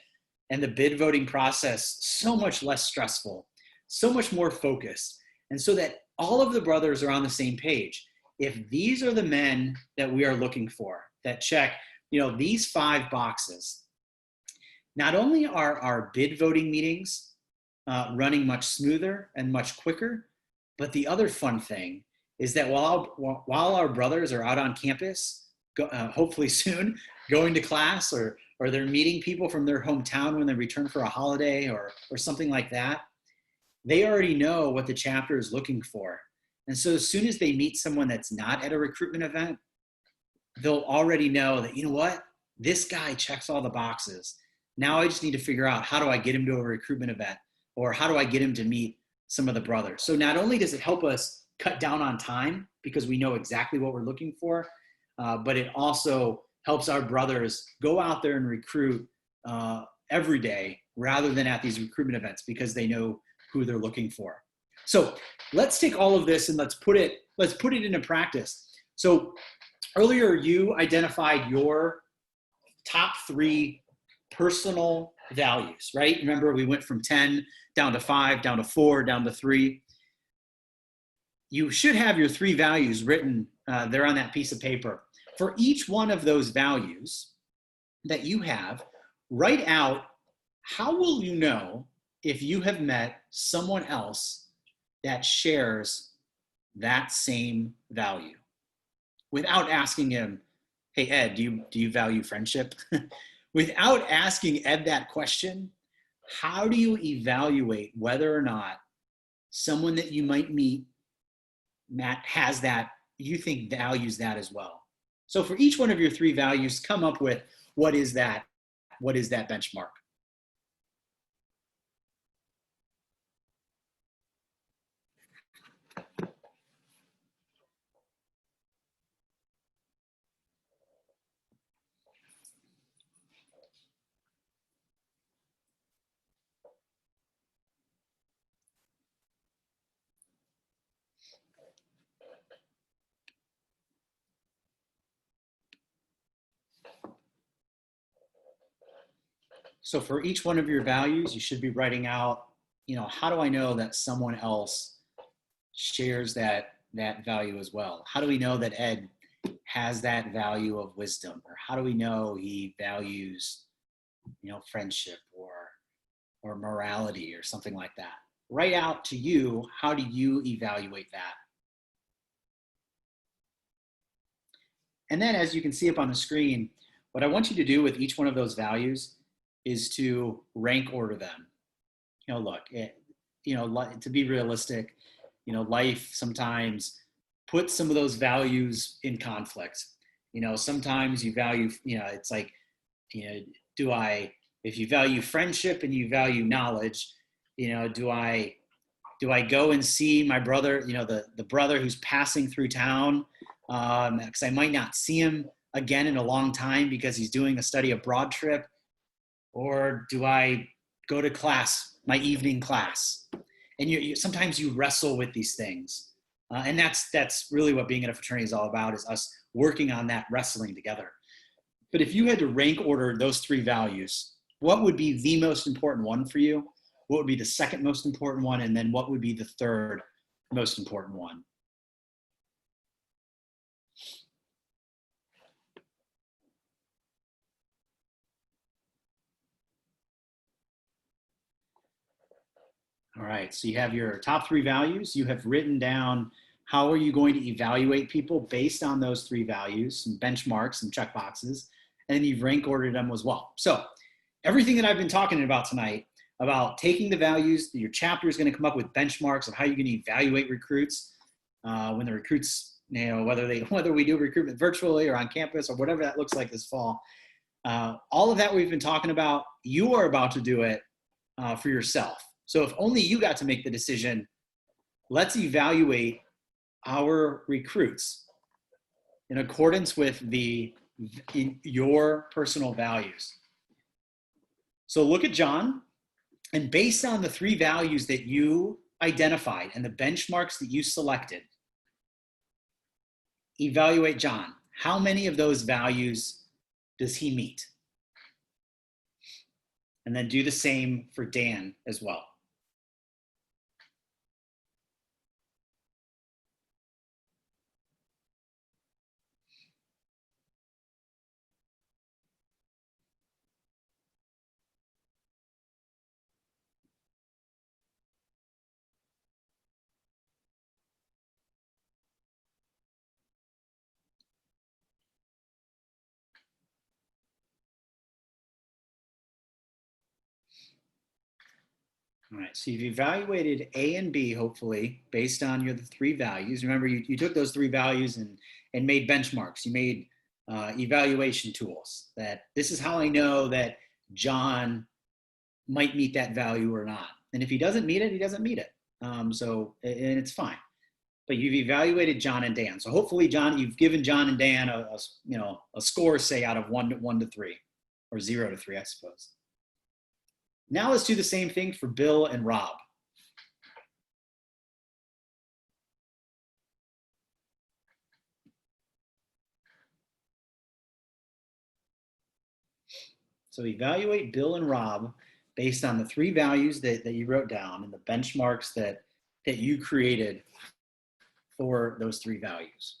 S2: and the bid voting process so much less stressful, so much more focused, and so that all of the brothers are on the same page. If these are the men that we are looking for that check, these 5 boxes, not only are our bid voting meetings running much smoother and much quicker, but the other fun thing is that while our brothers are out on campus, hopefully soon, going to class or they're meeting people from their hometown when they return for a holiday or something like that, they already know what the chapter is looking for. And so as soon as they meet someone that's not at a recruitment event, they'll already know that, this guy checks all the boxes. Now I just need to figure out, how do I get him to a recruitment event, or how do I get him to meet some of the brothers? So not only does it help us cut down on time because we know exactly what we're looking for, but it also helps our brothers go out there and recruit every day rather than at these recruitment events because they know who they're looking for. So let's take all of this and let's put it into practice. So earlier you identified your top 3 personal values, right? Remember, we went from 10 down to 5, down to 4, down to 3. You should have your 3 values written there on that piece of paper. For each one of those values that you have, write out, how will you know if you have met someone else that shares that same value? Without asking him, hey, Ed, do you value friendship? Without asking Ed that question, how do you evaluate whether or not someone that you might meet, Matt, has that, you think values that as well? So for each one of your 3 values, come up with what is that benchmark? So for each one of your values, you should be writing out, how do I know that someone else shares that value as well? How do we know that Ed has that value of wisdom? Or how do we know he values, friendship or morality or something like that? Write out to you, how do you evaluate that? And then as you can see up on the screen, what I want you to do with each one of those values is to rank order them. Look, to be realistic, life sometimes puts some of those values in conflict. You know, sometimes you value, you know, it's like, you know, if you value friendship and you value knowledge, you know, do I go and see my brother, you know, the brother who's passing through town, because I might not see him again in a long time because he's doing a study abroad trip? Or do I go to class, my evening class? And you sometimes you wrestle with these things. And that's really what being in a fraternity is all about, is us working on that wrestling together. But if you had to rank order those three values, what would be the most important one for you? What would be the second most important one? And then what would be the third most important one? All right, so you have your top three values. You have written down how are you going to evaluate people based on those three values, some benchmarks, some checkboxes, and then you've rank ordered them as well. So everything that I've been talking about tonight, about taking the values, your chapter is going to come up with benchmarks of how you're going to evaluate recruits when the recruits, you know, whether we do recruitment virtually or on campus or whatever that looks like this fall. All of that we've been talking about, you are about to do it for yourself. So if only you got to make the decision, let's evaluate our recruits in accordance with your personal values. So look at John, and based on the three values that you identified and the benchmarks that you selected, evaluate John. How many of those values does he meet? And then do the same for Dan as well. All right, so you've evaluated A and B, hopefully, based on the three values. Remember, you took those three values and made benchmarks. You made evaluation tools that this is how I know that John might meet that value or not. And if he doesn't meet it, he doesn't meet it. And it's fine. But you've evaluated John and Dan. So hopefully, John, you've given John and Dan a score, say, out of 1 to 3, or 0 to 3, I suppose. Now let's do the same thing for Bill and Rob. So evaluate Bill and Rob based on the three values that you wrote down and the benchmarks that you created for those three values.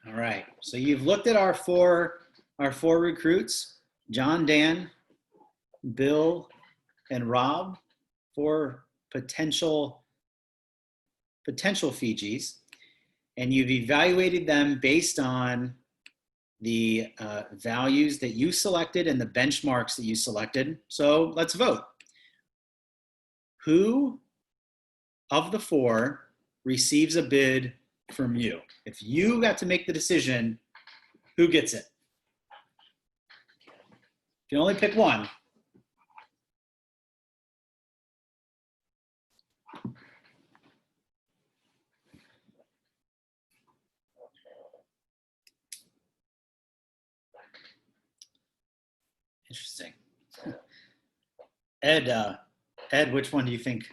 S2: All right, so you've looked at our four recruits, John, Dan, Bill, and Rob, for potential Fijis, and you've evaluated them based on the values that you selected and the benchmarks that you selected. So let's vote. Who of the four receives a bid from you? If you got to make the decision, who gets it? You can only pick one. Interesting. Ed, which one do you think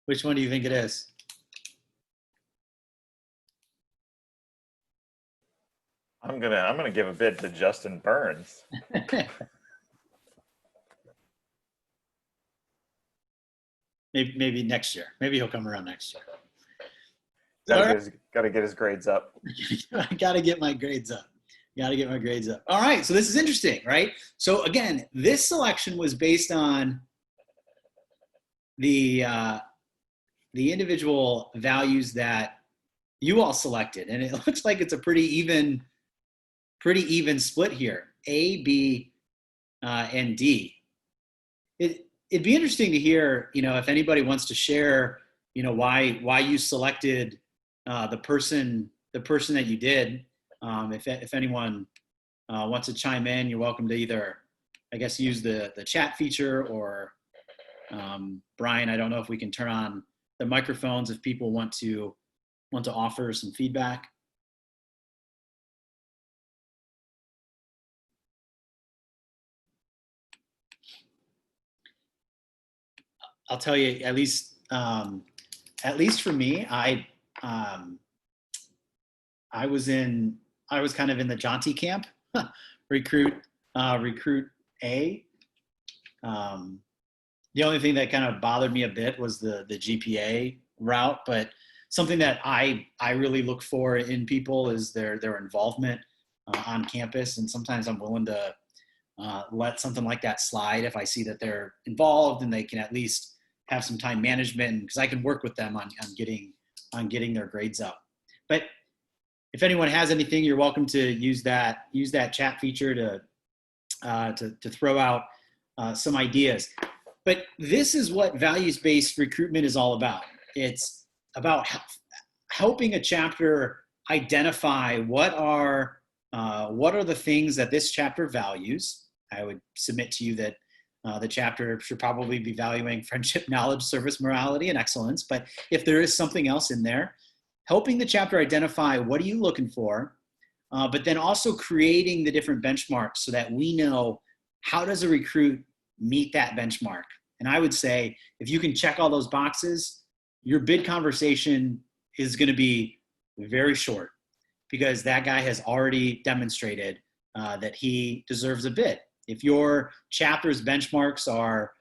S2: it is?
S3: I'm gonna give a bid to Justin Burns.
S2: maybe next year. Maybe he'll come around next year.
S3: Gotta get his grades up.
S2: I gotta get my grades up. All right, so this is interesting, right? So again, this selection was based on the individual values that you all selected, and it looks like it's a pretty even split here. A, B, and D. It'd be interesting to hear, if anybody wants to share, why you selected the person that you did. If anyone wants to chime in, you're welcome to either, I guess, use the chat feature, or Brian, I don't know if we can turn on the microphones if people want to offer some feedback. I'll tell you, at least for me, I was kind of in the Jaunty camp, recruit A. The only thing that kind of bothered me a bit was the GPA route, but something that I really look for in people is their involvement on campus, and sometimes I'm willing to let something like that slide if I see that they're involved and they can at least have some time management, because I can work with them on getting their grades up. But if anyone has anything, you're welcome to use that chat feature to throw out some ideas. But this is what values-based recruitment is all about. It's about helping a chapter identify what are the things that this chapter values. I would submit to you that the chapter should probably be valuing friendship, knowledge, service, morality, and excellence. But if there is something else in there, helping the chapter identify what are you looking for, but then also creating the different benchmarks so that we know how does a recruit meet that benchmark. And I would say if you can check all those boxes, your bid conversation is going to be very short, because that guy has already demonstrated that he deserves a bid. If your chapter's benchmarks are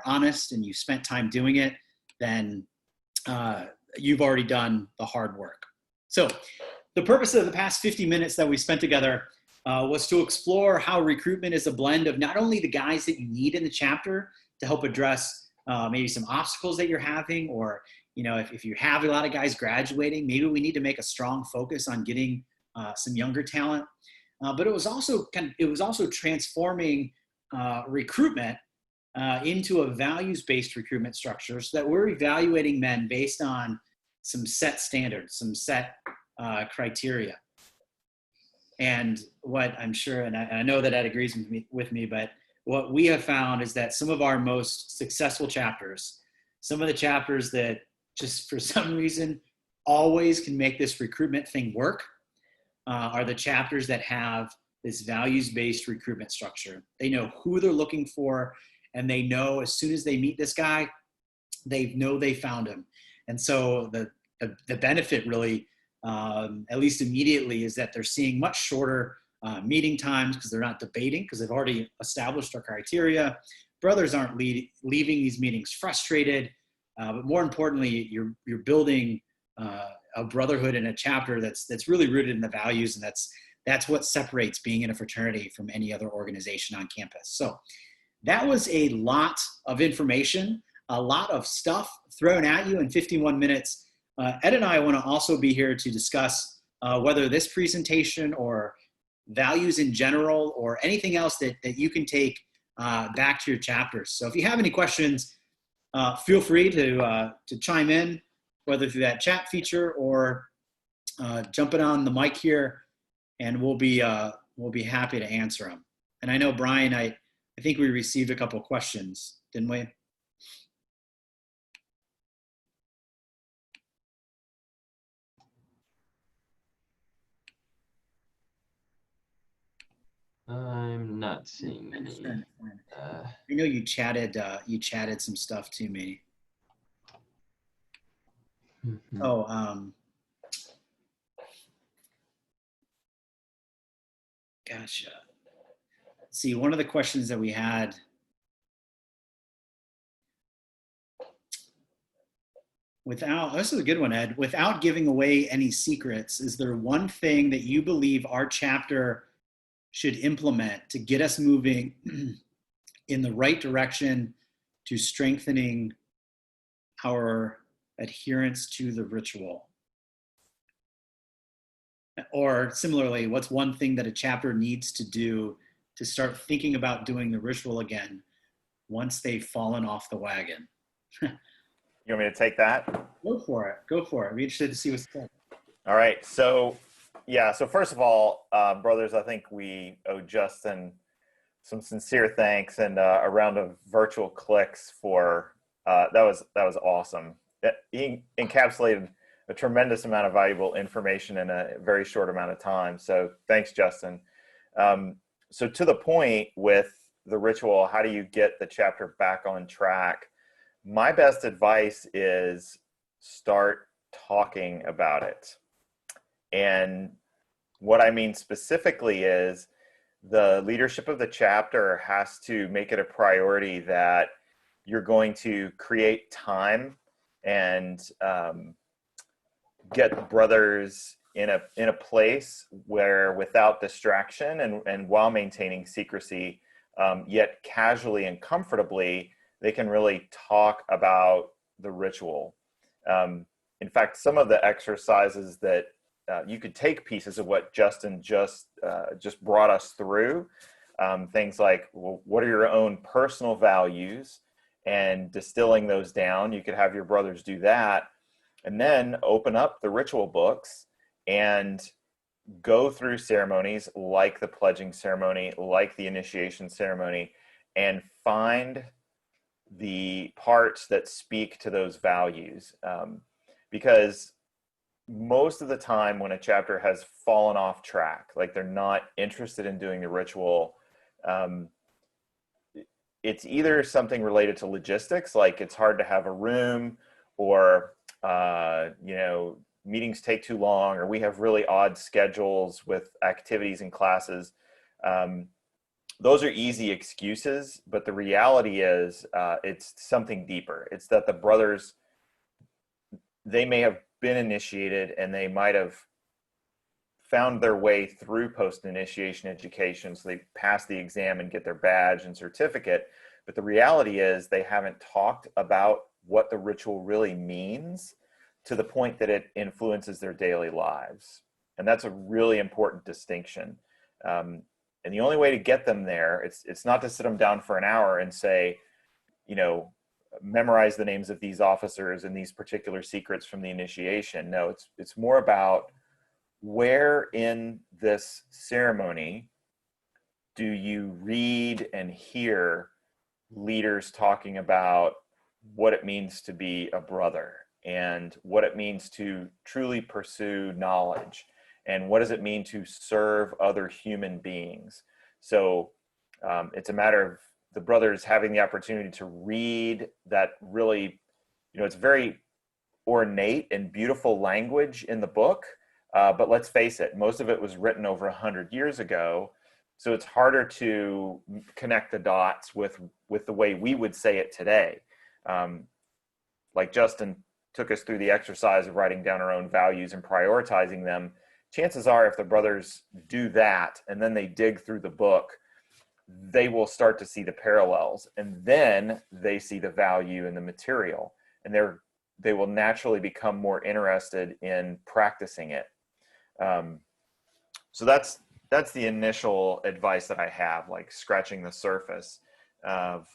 S2: honest and you spent time doing it, then you've already done the hard work. So the purpose of the past 50 minutes that we spent together was to explore how recruitment is a blend of not only the guys that you need in the chapter to help address maybe some obstacles that you're having, or if you have a lot of guys graduating, maybe we need to make a strong focus on getting some younger talent. But it was also transforming recruitment into a values-based recruitment structure, so that we're evaluating men based on some set standards, some set criteria. And what I'm sure, and I know that Ed agrees with me, but what we have found is that some of our most successful chapters, some of the chapters that just for some reason always can make this recruitment thing work, are the chapters that have this values-based recruitment structure. They know who they're looking for, and they know as soon as they meet this guy, they know they found him. And so the benefit really, at least immediately, is that they're seeing much shorter meeting times, because they're not debating, because they've already established our criteria. Brothers aren't leaving these meetings frustrated, but more importantly, you're building a brotherhood in a chapter that's really rooted in the values, and that's what separates being in a fraternity from any other organization on campus. So that was a lot of information, a lot of stuff thrown at you in 51 minutes. Ed and I want to also be here to discuss whether this presentation or values in general or anything else that you can take back to your chapters. So if you have any questions, feel free to chime in, whether through that chat feature or jumping on the mic here, and we'll be happy to answer them. And I know, Brian, I think we received a couple of questions, didn't we?
S1: I'm not seeing any.
S2: I know you chatted some stuff to me.
S1: Mm-hmm.
S2: Oh, gotcha. See, one of the questions that we had, this is a good one, Ed. Without giving away any secrets, is there one thing that you believe our chapter should implement to get us moving in the right direction to strengthening our adherence to the ritual? Or similarly, what's one thing that a chapter needs to do to start thinking about doing the ritual again once they've fallen off the wagon?
S3: You want me to take that?
S2: Go for it. Go for it. I'd be interested to see what's said.
S3: All right. So, yeah. So first of all, brothers, I think we owe Justin some sincere thanks and a round of virtual clicks for that was awesome. He encapsulated a tremendous amount of valuable information in a very short amount of time. So thanks, Justin. So to the point with the ritual, how do you get the chapter back on track? My best advice is start talking about it. And what I mean specifically is the leadership of the chapter has to make it a priority that you're going to create time and get brothers in a place where, without distraction and while maintaining secrecy, yet casually and comfortably, they can really talk about the ritual. In fact, some of the exercises that you could take pieces of what Justin just brought us through, things like, well, what are your own personal values, and distilling those down. You could have your brothers do that, and then open up the ritual books and go through ceremonies like the pledging ceremony, like the initiation ceremony, and find the parts that speak to those values. Because most of the time when a chapter has fallen off track, like they're not interested in doing the ritual, it's either something related to logistics, like it's hard to have a room, or meetings take too long, or we have really odd schedules with activities and classes. Those are easy excuses, but the reality is it's something deeper. It's that the brothers, they may have been initiated and they might have found their way through post-initiation education, so they pass the exam and get their badge and certificate. But the reality is they haven't talked about what the ritual really means to the point that it influences their daily lives. And that's a really important distinction. And the only way to get them there, it's not to sit them down for an hour and say, memorize the names of these officers and these particular secrets from the initiation. No, it's more about, where in this ceremony do you read and hear leaders talking about what it means to be a brother, and what it means to truly pursue knowledge, and what does it mean to serve other human beings? So it's a matter of the brothers having the opportunity to read that really, it's very ornate and beautiful language in the book. But let's face it, most of it was written over 100 years ago. So it's harder to connect the dots with the way we would say it today. Like Justin took us through the exercise of writing down our own values and prioritizing them. Chances are, if the brothers do that and then they dig through the book, they will start to see the parallels, and then they see the value in the material, and they will naturally become more interested in practicing it. So that's the initial advice that I have, like scratching the surface of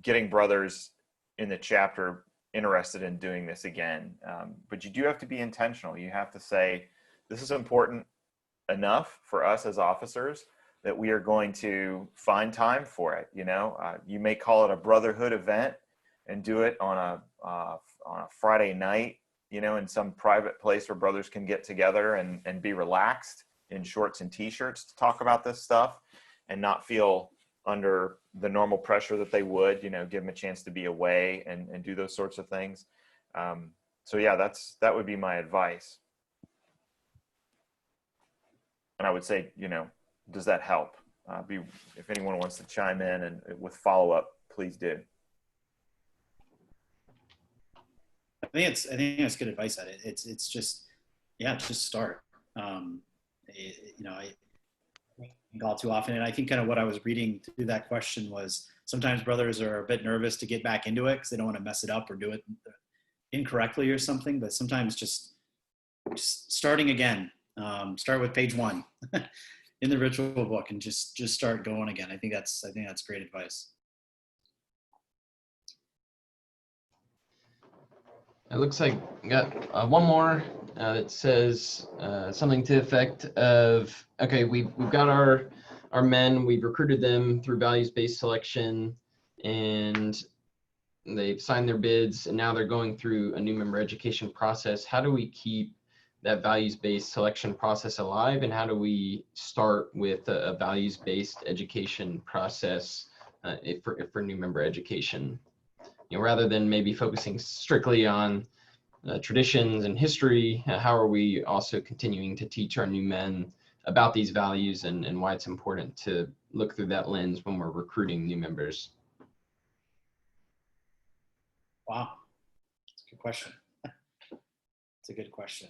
S3: getting brothers in the chapter interested in doing this again. But you do have to be intentional. You have to say, this is important enough for us as officers that we are going to find time for it. You may call it a brotherhood event and do it on a Friday night, in some private place where brothers can get together and be relaxed in shorts and t-shirts to talk about this stuff and not feel under the normal pressure that they would, give them a chance to be away and do those sorts of things. So yeah, that would be my advice. And I would say, does that help? If anyone wants to chime in and with follow-up, please do.
S2: I think that's good advice at it. It's just, just start. I think all too often, and I think kind of what I was reading through that question was, sometimes brothers are a bit nervous to get back into it because they don't want to mess it up or do it incorrectly or something, but sometimes just starting again. Start with page 1 in the ritual book and just start going again. I think that's great advice.
S1: It looks like we got one more that says something to the effect of, okay, we've got our men, we've recruited them through values-based selection, and they've signed their bids, and now they're going through a new member education process. How do we keep that values-based selection process alive, and how do we start with a values-based education process for new member education? Rather than maybe focusing strictly on traditions and history, how are we also continuing to teach our new men about these values and why it's important to look through that lens when we're recruiting new members?
S2: Wow, that's a good question. It's a good question.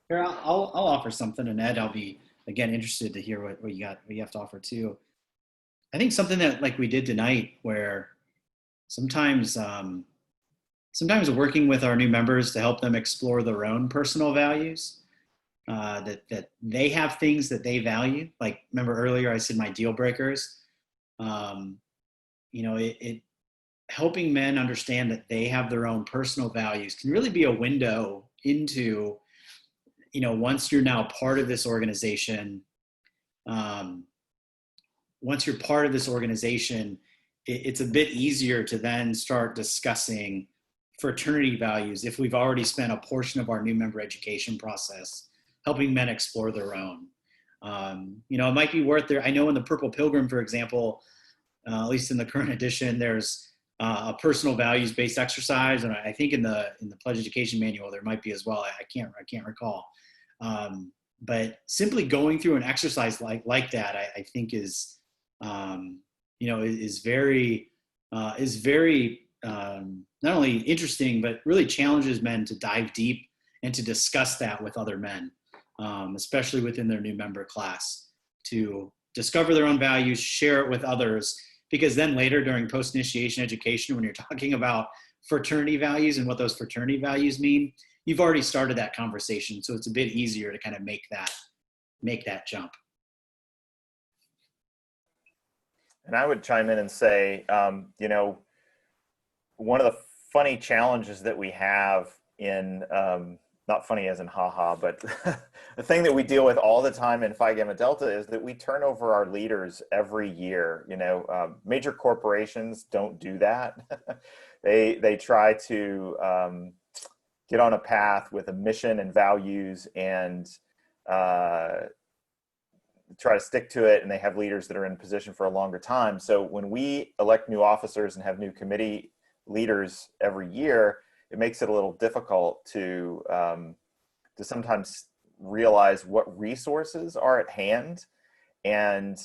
S2: Here, I'll offer something, and Ed, I'll be again interested to hear what you have to offer too. I think something that like we did tonight, where sometimes working with our new members to help them explore their own personal values, that they have things that they value. Like, remember earlier I said my deal breakers. It helping men understand that they have their own personal values can really be a window into, once you're now part of this organization, it's a bit easier to then start discussing fraternity values if we've already spent a portion of our new member education process helping men explore their own. It might be worth there. I know in the Purple Pilgrim, for example, at least in the current edition, there's a personal values-based exercise, and I think in the Pledge Education Manual there might be as well. I can't recall. But simply going through an exercise like that, I think is very not only interesting, but really challenges men to dive deep and to discuss that with other men, especially within their new member class, to discover their own values, share it with others, because then later during post-initiation education, when you're talking about fraternity values and what those fraternity values mean, you've already started that conversation. So it's a bit easier to kind of make that jump.
S3: And I would chime in and say, one of the funny challenges that we have in, not funny as in haha, but the thing that we deal with all the time in Phi Gamma Delta is that we turn over our leaders every year. Major corporations don't do that. They try to get on a path with a mission and values and try to stick to it, and they have leaders that are in position for a longer time. So when we elect new officers and have new committee leaders every year, it makes it a little difficult to sometimes realize what resources are at hand. And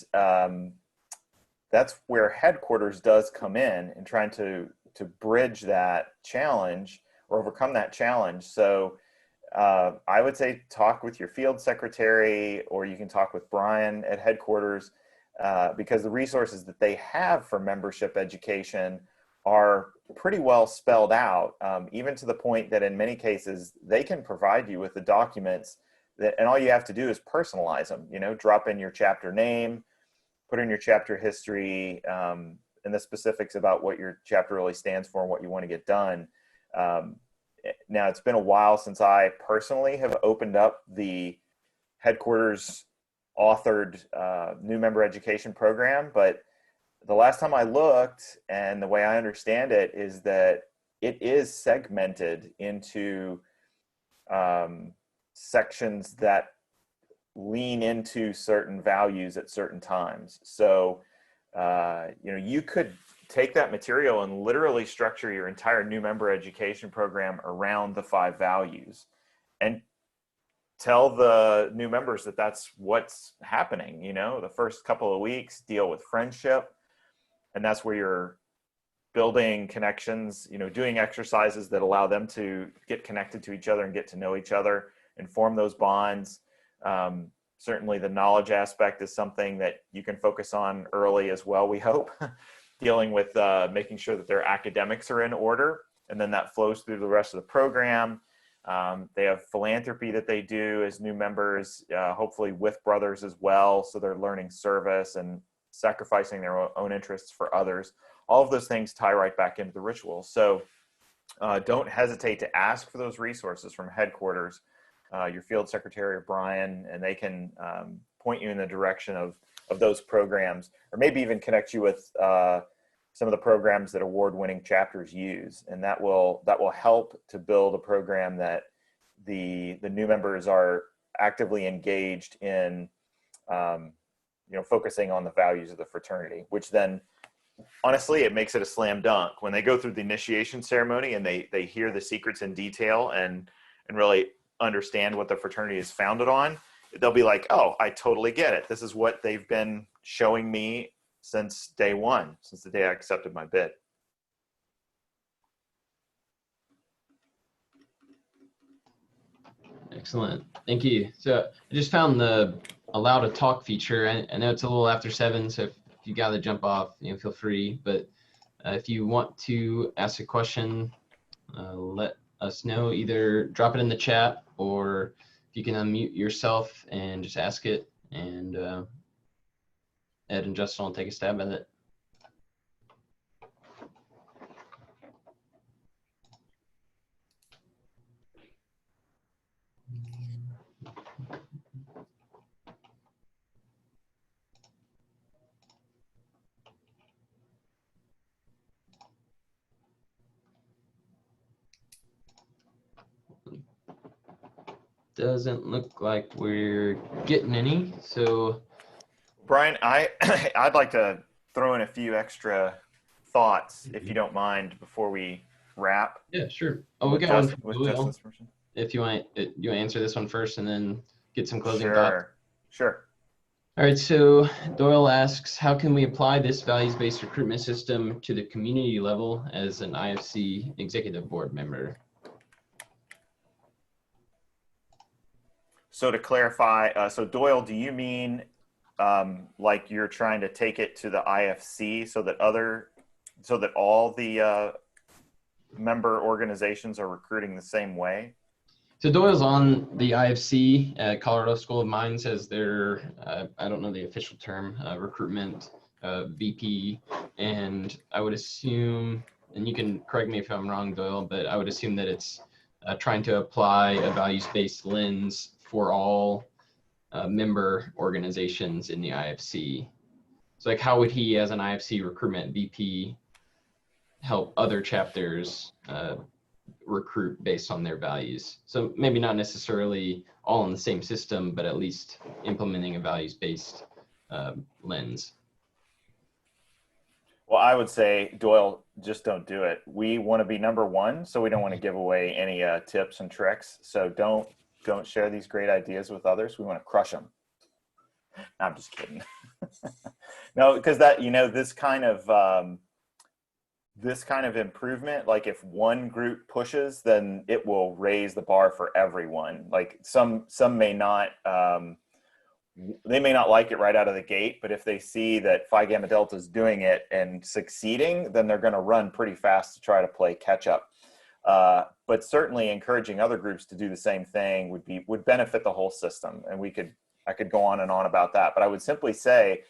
S3: that's where headquarters does come in trying to bridge that challenge or overcome that challenge. So I would say talk with your field secretary, or you can talk with Brian at headquarters, because the resources that they have for membership education are pretty well spelled out, even to the point that in many cases they can provide you with the documents and all you have to do is personalize them. Drop in your chapter name, put in your chapter history, and the specifics about what your chapter really stands for and what you want to get done. Now, it's been a while since I personally have opened up the headquarters authored new member education program, but the last time I looked, and the way I understand it, is that it is segmented into sections that lean into certain values at certain times. So, you could take that material and literally structure your entire new member education program around the 5 values and tell the new members that that's what's happening. The first couple of weeks deal with friendship, and that's where you're building connections, doing exercises that allow them to get connected to each other and get to know each other and form those bonds. Certainly the knowledge aspect is something that you can focus on early as well, we hope. dealing with making sure that their academics are in order, and then that flows through the rest of the program. They have philanthropy that they do as new members, hopefully with brothers as well, so they're learning service and sacrificing their own interests for others. All of those things tie right back into the ritual. So don't hesitate to ask for those resources from headquarters, your field secretary or Brian, and they can point you in the direction of those programs, or maybe even connect you with some of the programs that award-winning chapters use, and that will help to build a program that the new members are actively engaged in, focusing on the values of the fraternity, which then, honestly, it makes it a slam dunk. When they go through the initiation ceremony and they hear the secrets in detail and really understand what the fraternity is founded on, they'll be like, oh, I totally get it. This is what they've been showing me since day one, since the day I accepted my bid.
S1: Excellent. Thank you. So I just found the allow to talk feature. I know it's a little after 7, so if you got to jump off, feel free. But if you want to ask a question, let us know. Either drop it in the chat, or if you can unmute yourself and just ask it, and Ed and Justin will take a stab at it. Doesn't look like we're getting any, so.
S3: Brian, I'd like to throw in a few extra thoughts, if you don't mind, before we wrap.
S1: Yeah, sure. Oh, we got one from Doyle.
S3: Justin's version.
S1: If you want to answer this one first and then get some closing thoughts.
S3: Sure.
S1: All right, so Doyle asks, how can we apply this values-based recruitment system to the community level as an IFC executive board member?
S3: So to clarify, so Doyle, do you mean like you're trying to take it to the IFC so that all the member organizations are recruiting the same way?
S1: So Doyle's on the IFC at Colorado School of Mines as their, I don't know the official term, recruitment VP. And I would assume, and you can correct me if I'm wrong, Doyle, but I would assume that it's trying to apply a values-based lens for all member organizations in the IFC. So like, how would he, as an IFC recruitment VP, help other chapters recruit based on their values? So maybe not necessarily all in the same system, but at least implementing a values-based lens.
S3: Well, I would say, Doyle, just don't do it. We want to be number one, so we don't want to give away any tips and tricks. So don't share these great ideas with others. We want to crush them. No, I'm just kidding. No, because that, this kind of improvement, like if one group pushes, then it will raise the bar for everyone. Like some may not, they may not like it right out of the gate, but if they see that Phi Gamma Delta is doing it and succeeding, then they're going to run pretty fast to try to play catch up. But certainly encouraging other groups to do the same thing would benefit the whole system. And I could go on and on about that, but I would simply say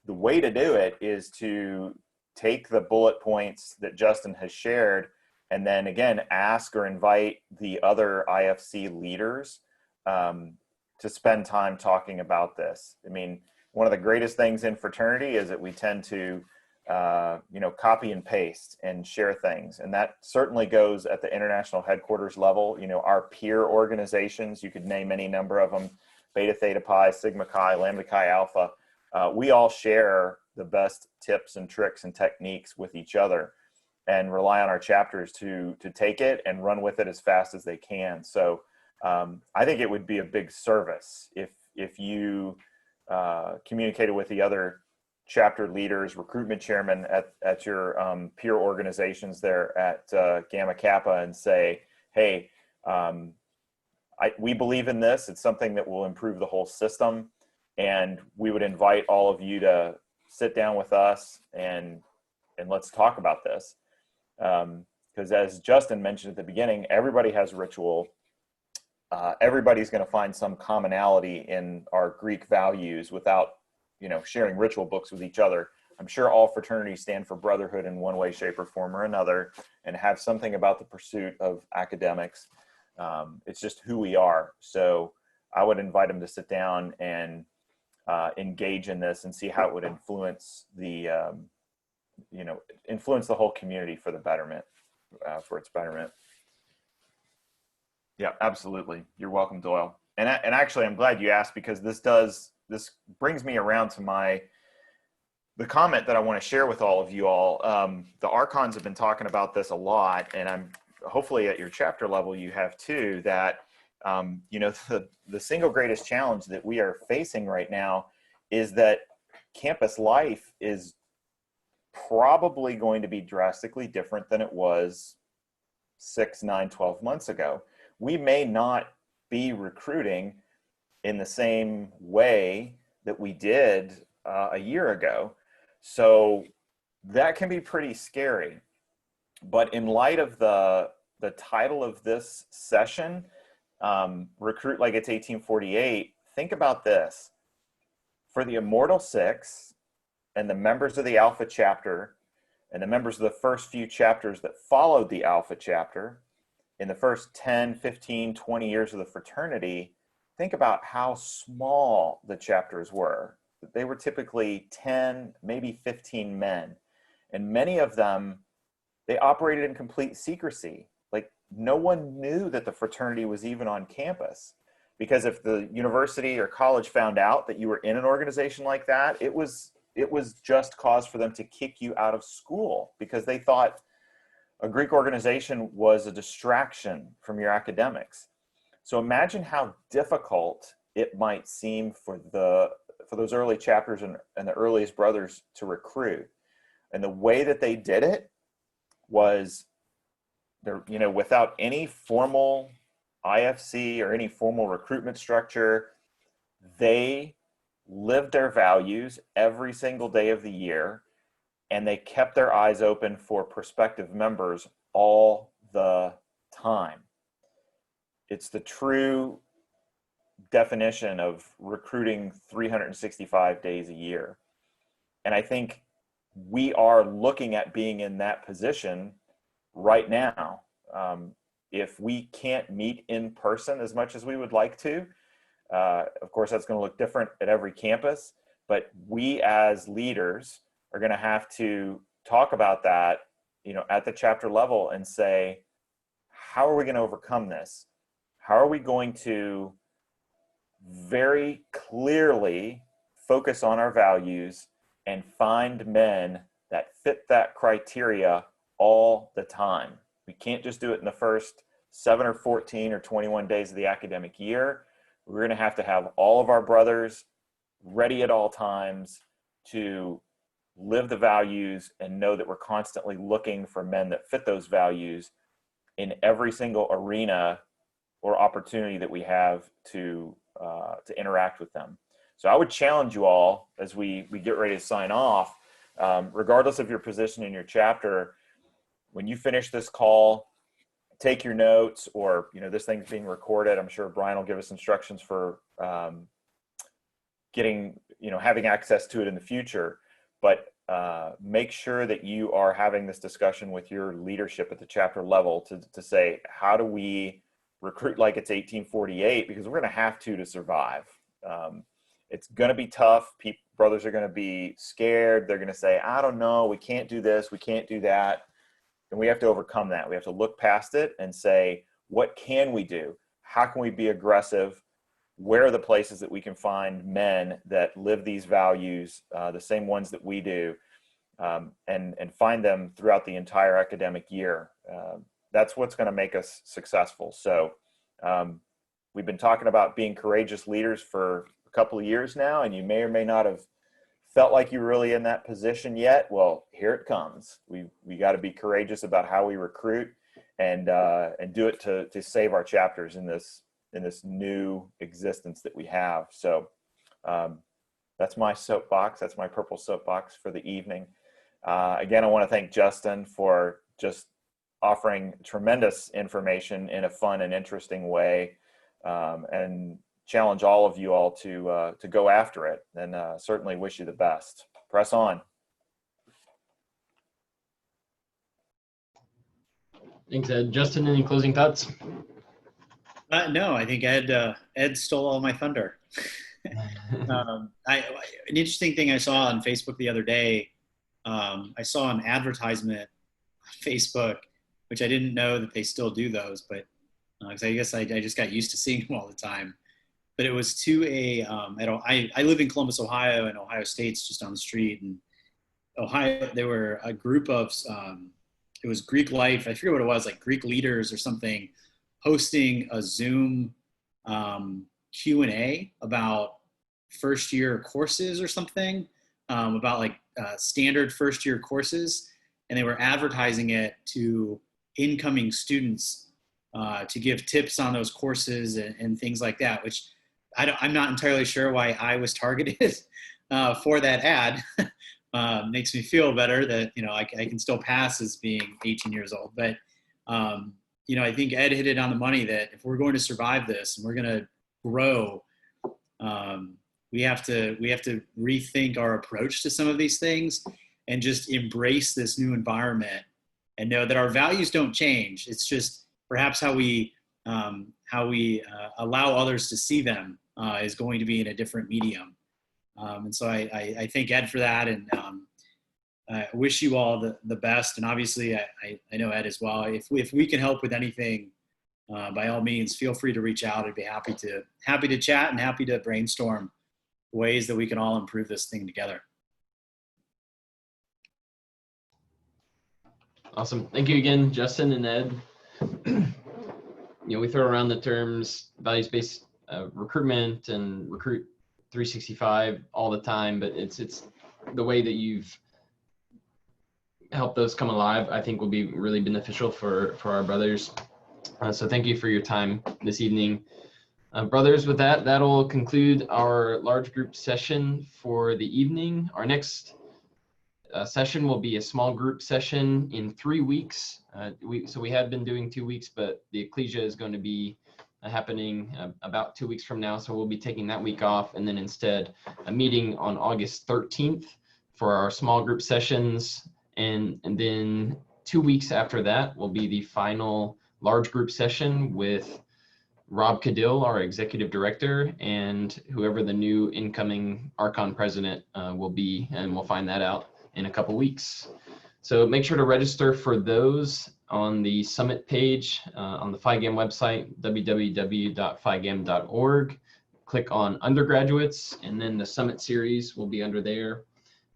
S3: the way to do it is to take the bullet points that Justin has shared, and then again, ask or invite the other IFC leaders to spend time talking about this. I mean, one of the greatest things in fraternity is that we tend to copy and paste and share things. And that certainly goes at the international headquarters level. Our peer organizations, you could name any number of them, Beta Theta Pi, Sigma Chi, Lambda Chi Alpha. We all share the best tips and tricks and techniques with each other, and rely on our chapters to take it and run with it as fast as they can. So I think it would be a big service if you communicated with the other chapter leaders, recruitment chairmen at your peer organizations there at Gamma Kappa, and say, hey, we believe in this. It's something that will improve the whole system. And we would invite all of you to sit down with us and let's talk about this. Because as Justin mentioned at the beginning, everybody has ritual. Everybody's going to find some commonality in our Greek values without, sharing ritual books with each other. I'm sure all fraternities stand for brotherhood in one way, shape, or form or another, and have something about the pursuit of academics. It's just who we are. So I would invite them to sit down and engage in this and see how it would influence the, influence the whole community for the betterment, for its betterment. Yeah, absolutely. You're welcome, Doyle. And actually, I'm glad you asked, because this brings me around to the comment that I want to share with all of you all. The Archons have been talking about this a lot, and I'm hopefully at your chapter level you have too, that the single greatest challenge that we are facing right now is that campus life is probably going to be drastically different than it was 6, 9, 12 months ago. We may not be recruiting in the same way that we did a year ago. So that can be pretty scary. But in light of the title of this session, Recruit Like It's 1848, think about this. For the Immortal Six and the members of the Alpha chapter and the members of the first few chapters that followed the Alpha chapter, in the first 10, 15, 20 years of the fraternity, think about how small the chapters were. They were typically 10, maybe 15 men. And many of them, they operated in complete secrecy. Like, no one knew that the fraternity was even on campus. Because if the university or college found out that you were in an organization like that, it was just cause for them to kick you out of school, because they thought a Greek organization was a distraction from your academics. So imagine how difficult it might seem for those early chapters and the earliest brothers to recruit. And the way that they did it was, without any formal IFC or any formal recruitment structure, they lived their values every single day of the year. And they kept their eyes open for prospective members all the time. It's the true definition of recruiting 365 days a year. And I think we are looking at being in that position right now. If we can't meet in person as much as we would like to, of course, that's going to look different at every campus, but we as leaders are going to have to talk about that, at the chapter level and say, how are we going to overcome this? How are we going to very clearly focus on our values and find men that fit that criteria all the time? We can't just do it in the first 7 or 14 or 21 days of the academic year. We're going to have all of our brothers ready at all times to live the values and know that we're constantly looking for men that fit those values in every single arena or opportunity that we have to interact with them. So I would challenge you all as we get ready to sign off, regardless of your position in your chapter, when you finish this call, take your notes, or, this thing's being recorded. I'm sure Brian will give us instructions for having access to it in the future. But make sure that you are having this discussion with your leadership at the chapter level to say, how do we recruit like it's 1848? Because we're going to have to survive. It's going to be tough. Brothers are going to be scared. They're going to say, I don't know, we can't do this, we can't do that. And we have to overcome that. We have to look past it and say, what can we do? How can we be aggressive? Where are the places that we can find men that live these values, the same ones that we do, and find them throughout the entire academic year? That's what's going to make us successful. So we've been talking about being courageous leaders for a couple of years now, and you may or may not have felt like you're really in that position yet. Well, here it comes. We got to be courageous about how we recruit and do it to save our chapters in this new existence that we have. So that's my soapbox. That's my purple soapbox for the evening. Again, I want to thank Justin for just offering tremendous information in a fun and interesting way, and challenge all of you all to go after it, and certainly wish you the best. Press on.
S1: Thanks, Ed. Justin, any closing thoughts?
S2: No, I think Ed stole all my thunder. An interesting thing I saw on Facebook the other day, I saw an advertisement on Facebook, which I didn't know that they still do those, but because I guess I just got used to seeing them all the time. But it was to I live in Columbus, Ohio, and Ohio State's just down the street. And Ohio, there were a group of, it was Greek Life, I forget what it was, like Greek leaders or something, hosting a Zoom Q&A about first year courses or something, about like standard first year courses. And they were advertising it to incoming students to give tips on those courses and things like that, which I'm not entirely sure why I was targeted for that ad. Makes me feel better that, I can still pass as being 18 years old. But, I think Ed hit it on the money that if we're going to survive this and we're going to grow, we have to rethink our approach to some of these things and just embrace this new environment and know that our values don't change. It's just perhaps how we allow others to see them is going to be in a different medium. And so I thank Ed for that, and I wish you all the best. And obviously, I know Ed as well. If we can help with anything, by all means, feel free to reach out. I'd be happy to chat and happy to brainstorm ways that we can all improve this thing together.
S1: Awesome. Thank you again, Justin and Ed. We throw around the terms values-based recruitment and Recruit 365 all the time, but it's the way that you've helped those come alive, I think will be really beneficial for our brothers. So thank you for your time this evening. Brothers, with that'll conclude our large group session for the evening. Our next session will be a small group session in 3 weeks. So we had been doing 2 weeks, but the Ecclesia is going to be happening about 2 weeks from now. So we'll be taking that week off, and then instead a meeting on August 13th for our small group sessions. And then 2 weeks after that will be the final large group session with Rob Cadill, our executive director, and whoever the new incoming Archon president will be, and we'll find that out in a couple weeks. So make sure to register for those on the summit page on the Phi Gamma website, www.phigam.org. Click on undergraduates, and then the summit series will be under there.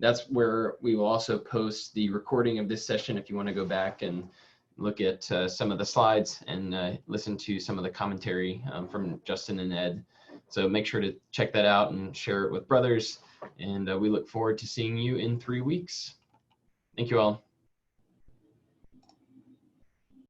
S1: That's where we will also post the recording of this session if you want to go back and look at some of the slides and listen to some of the commentary from Justin and Ed. So make sure to check that out and share it with brothers. And we look forward to seeing you in 3 weeks. Thank you all.